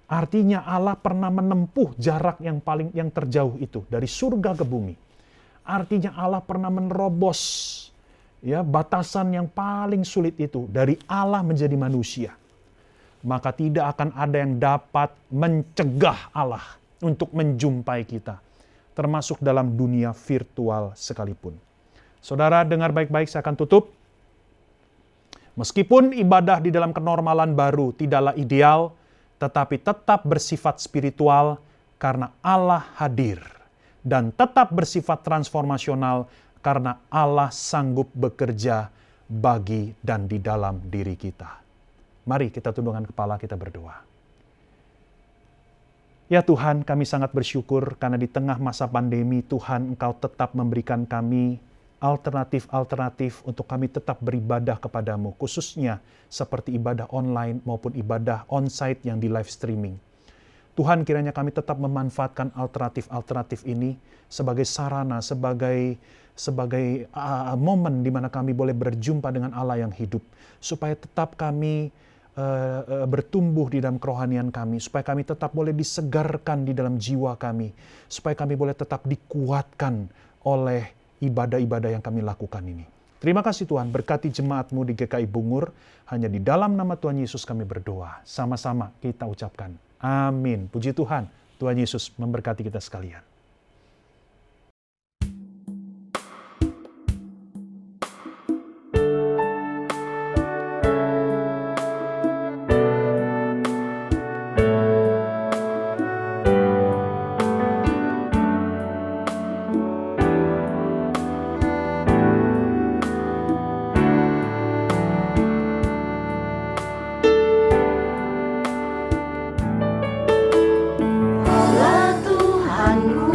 artinya Allah pernah menempuh jarak yang terjauh itu dari surga ke bumi. Artinya Allah pernah menerobos ya batasan yang paling sulit itu dari Allah menjadi manusia. Maka tidak akan ada yang dapat mencegah Allah untuk menjumpai kita, termasuk dalam dunia virtual sekalipun. Saudara, dengar baik-baik, saya akan tutup. Meskipun ibadah di dalam kenormalan baru tidaklah ideal, tetapi tetap bersifat spiritual karena Allah hadir. Dan tetap bersifat transformasional karena Allah sanggup bekerja bagi dan di dalam diri kita. Mari kita tundukkan kepala, kita berdoa. Ya Tuhan, kami sangat bersyukur karena di tengah masa pandemi, Tuhan Engkau tetap memberikan kami alternatif-alternatif untuk kami tetap beribadah kepadamu, khususnya seperti ibadah online maupun ibadah onsite yang di live streaming. Tuhan, kiranya kami tetap memanfaatkan alternatif-alternatif ini sebagai sarana, sebagai momen di mana kami boleh berjumpa dengan Allah yang hidup, supaya tetap kami bertumbuh di dalam kerohanian kami, supaya kami tetap boleh disegarkan di dalam jiwa kami, supaya kami boleh tetap dikuatkan oleh ibadah-ibadah yang kami lakukan ini. Terima kasih Tuhan, berkati jemaat-Mu di GKI Bungur. Hanya di dalam nama Tuhan Yesus kami berdoa. Sama-sama kita ucapkan amin. Puji Tuhan, Tuhan Yesus memberkati kita sekalian. Allah Tuhanku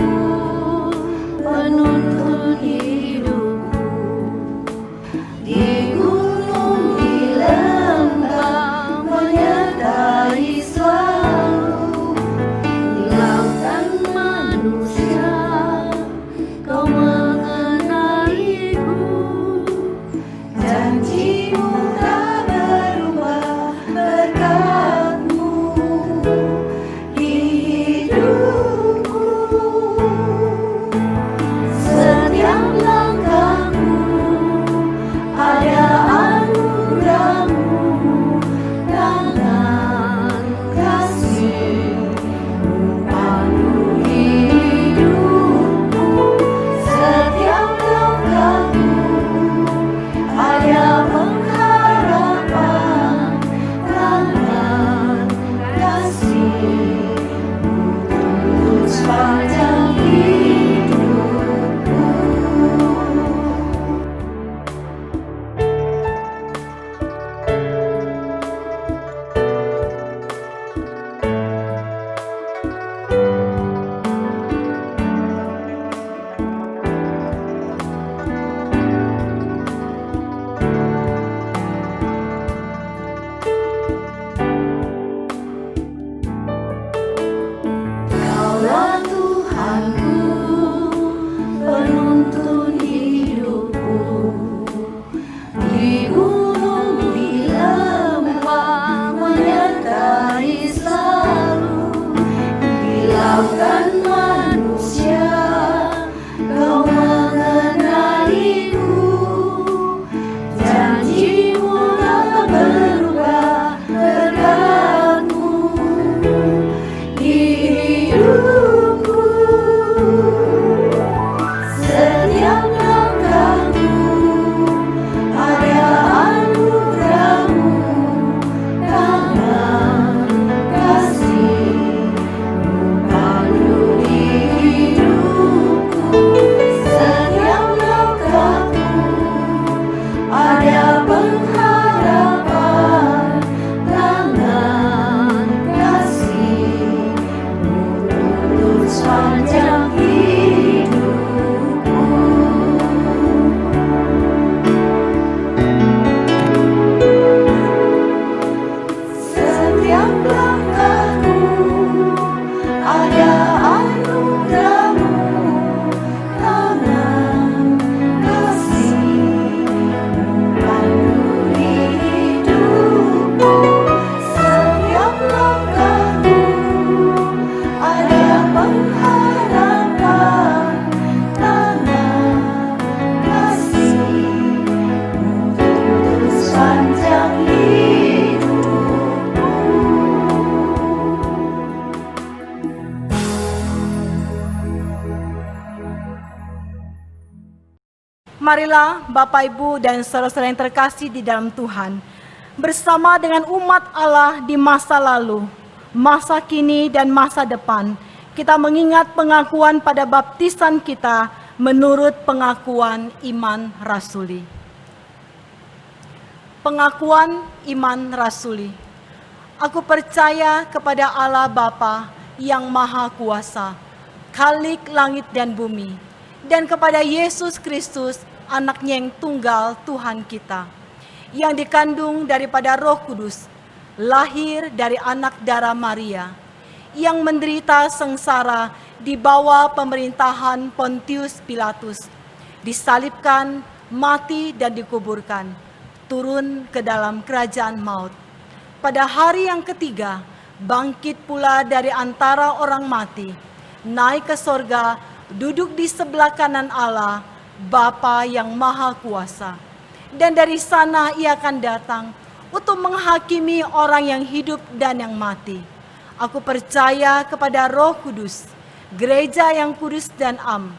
Marilah Bapak, Ibu, dan saudara-saudara yang terkasih di dalam Tuhan, bersama dengan umat Allah di masa lalu, masa kini, dan masa depan, kita mengingat pengakuan pada baptisan kita menurut pengakuan iman rasuli. Pengakuan iman rasuli. Aku percaya kepada Allah Bapa yang Maha Kuasa, Khalik langit dan bumi, dan kepada Yesus Kristus, Anaknya yang tunggal Tuhan kita, yang dikandung daripada Roh Kudus, lahir dari anak darah Maria, yang menderita sengsara di bawah pemerintahan Pontius Pilatus, disalibkan, mati dan dikuburkan, turun ke dalam kerajaan maut. Pada hari yang ketiga, bangkit pula dari antara orang mati, naik ke sorga, duduk di sebelah kanan Allah, Bapa yang Maha Kuasa. Dan dari sana ia akan datang untuk menghakimi orang yang hidup dan yang mati. Aku percaya kepada Roh Kudus, gereja yang kudus dan am,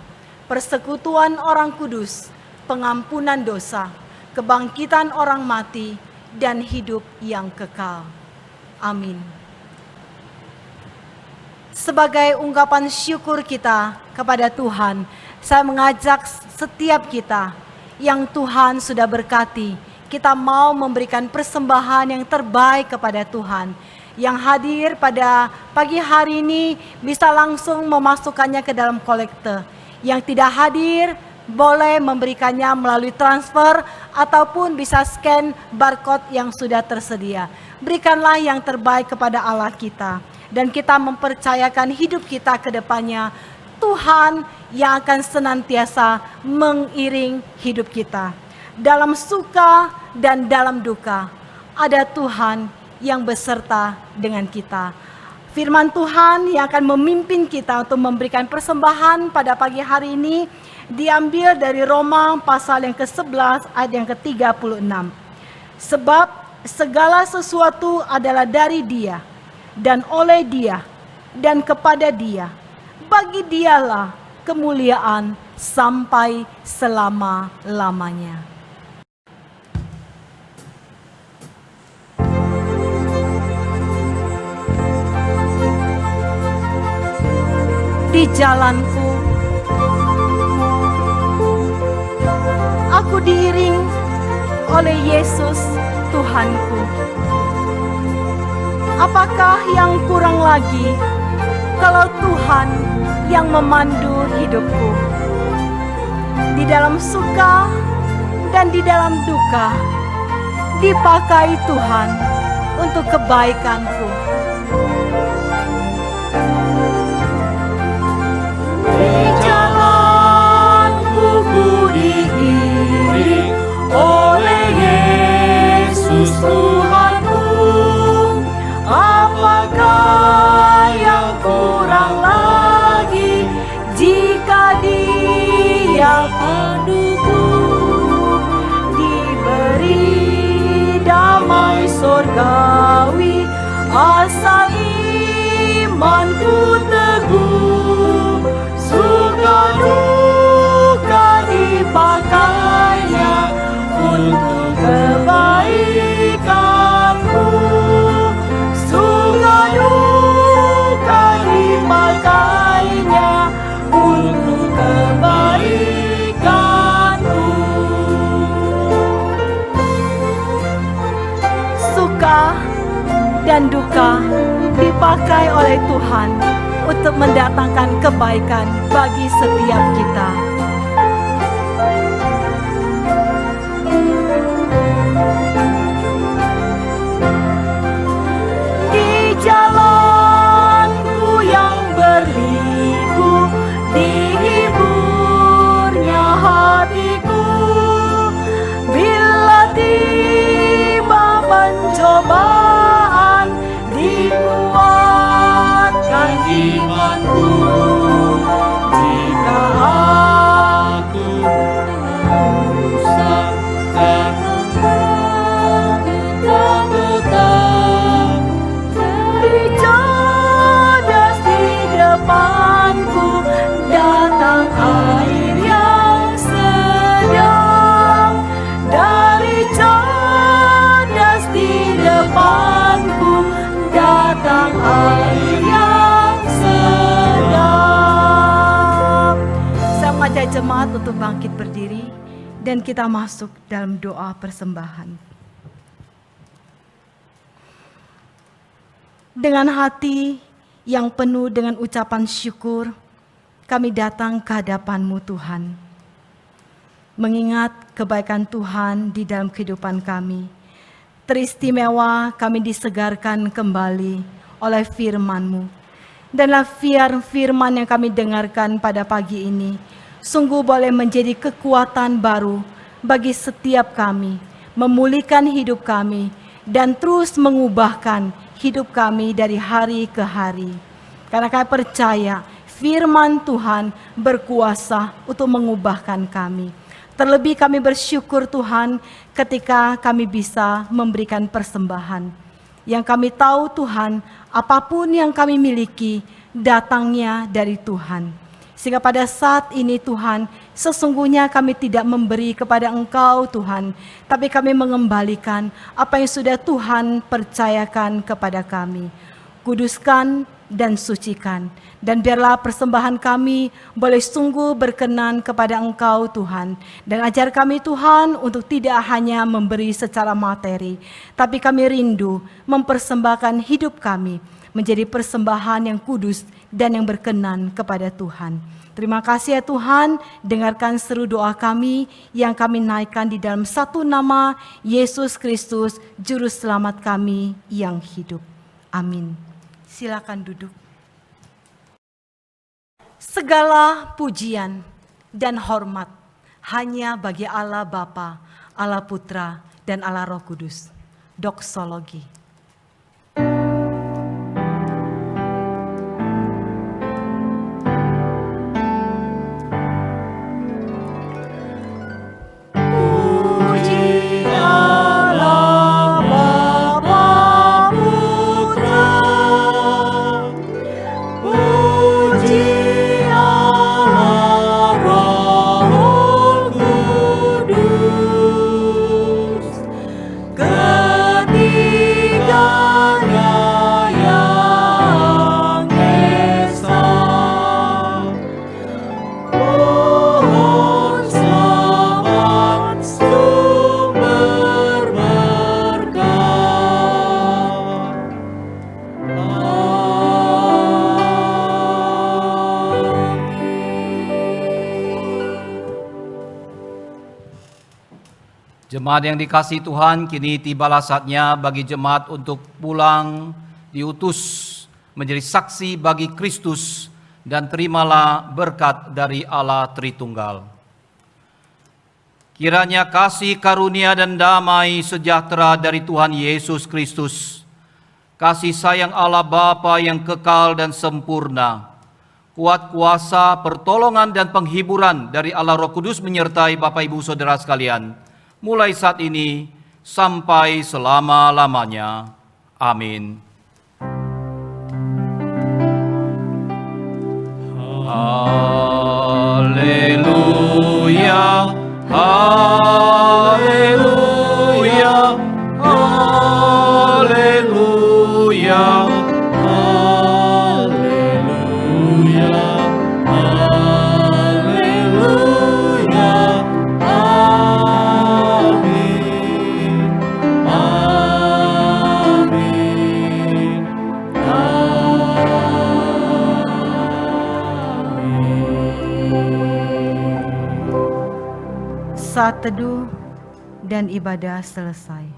persekutuan orang kudus, pengampunan dosa, kebangkitan orang mati, dan hidup yang kekal. Amin. Sebagai ungkapan syukur kita kepada Tuhan, saya mengajak setiap kita yang Tuhan sudah berkati, kita mau memberikan persembahan yang terbaik kepada Tuhan. Yang hadir pada pagi hari ini bisa langsung memasukkannya ke dalam kolekte. Yang tidak hadir boleh memberikannya melalui transfer ataupun bisa scan barcode yang sudah tersedia. Berikanlah yang terbaik kepada Allah kita, dan kita mempercayakan hidup kita ke depannya. Tuhan yang akan senantiasa mengiring hidup kita. Dalam suka dan dalam duka, ada Tuhan yang beserta dengan kita. Firman Tuhan yang akan memimpin kita untuk memberikan persembahan pada pagi hari ini diambil dari Roma pasal yang ke-11 ayat yang ke-36. Sebab segala sesuatu adalah dari Dia, dan oleh Dia, dan kepada Dia. Bagi Dialah kemuliaan sampai selama-lamanya. Di jalanku, aku diiring oleh Yesus Tuhanku. Apakah yang kurang lagi kalau Tuhan yang memandu hidupku? Di dalam suka dan di dalam duka, dipakai Tuhan untuk kebaikanku. Di jalanku ku diiring oleh Yesus Tuhanku. Apakah yang kurang lagi jika Dia panduku? Diberi damai sorgawi, asal imanku teguh. Suka duka dipakainya untuk kebaikanku. Suka duka dipakainya untuk kebaikanku. Suka dan duka dipakai oleh Tuhan untuk mendatangkan kebaikan bagi setiap kita. Di jalanku yang berliku, dihiburnya hatiku. Bila tiba pencobaan, dikuatkan imanku. Jika jemaat untuk bangkit berdiri dan kita masuk dalam doa persembahan. Dengan hati yang penuh dengan ucapan syukur, kami datang ke hadapan-Mu Tuhan. Mengingat kebaikan Tuhan di dalam kehidupan kami, teristimewa kami disegarkan kembali oleh firman-Mu. Danlah firman yang kami dengarkan pada pagi ini sungguh boleh menjadi kekuatan baru bagi setiap kami, memulihkan hidup kami, dan terus mengubahkan hidup kami dari hari ke hari. Karena kami percaya firman Tuhan berkuasa untuk mengubahkan kami. Terlebih kami bersyukur Tuhan ketika kami bisa memberikan persembahan. Yang kami tahu Tuhan, apapun yang kami miliki datangnya dari Tuhan. Sehingga pada saat ini Tuhan, sesungguhnya kami tidak memberi kepada Engkau Tuhan, tapi kami mengembalikan apa yang sudah Tuhan percayakan kepada kami. Kuduskan dan sucikan, dan biarlah persembahan kami boleh sungguh berkenan kepada Engkau Tuhan, dan ajar kami Tuhan untuk tidak hanya memberi secara materi, tapi kami rindu mempersembahkan hidup kami menjadi persembahan yang kudus dan yang berkenan kepada Tuhan. Terima kasih ya Tuhan, dengarkan seru doa kami yang kami naikkan di dalam satu nama Yesus Kristus, Juru Selamat kami yang hidup. Amin. Silakan duduk. Segala pujian dan hormat hanya bagi Allah Bapa, Allah Putra, dan Allah Roh Kudus. Doksologi. Jemaat yang dikasihi Tuhan, kini tibalah saatnya bagi jemaat untuk pulang, diutus menjadi saksi bagi Kristus, dan terimalah berkat dari Allah Tritunggal. Kiranya kasih karunia dan damai sejahtera dari Tuhan Yesus Kristus, kasih sayang Allah Bapa yang kekal dan sempurna, kuat kuasa, pertolongan dan penghiburan dari Allah Roh Kudus menyertai Bapak Ibu Saudara sekalian, mulai saat ini sampai selama-lamanya. Amin. Haleluya, haleluya, haleluya, haleluya, haleluya, amin, amin, amin. Saat teduh dan ibadah selesai.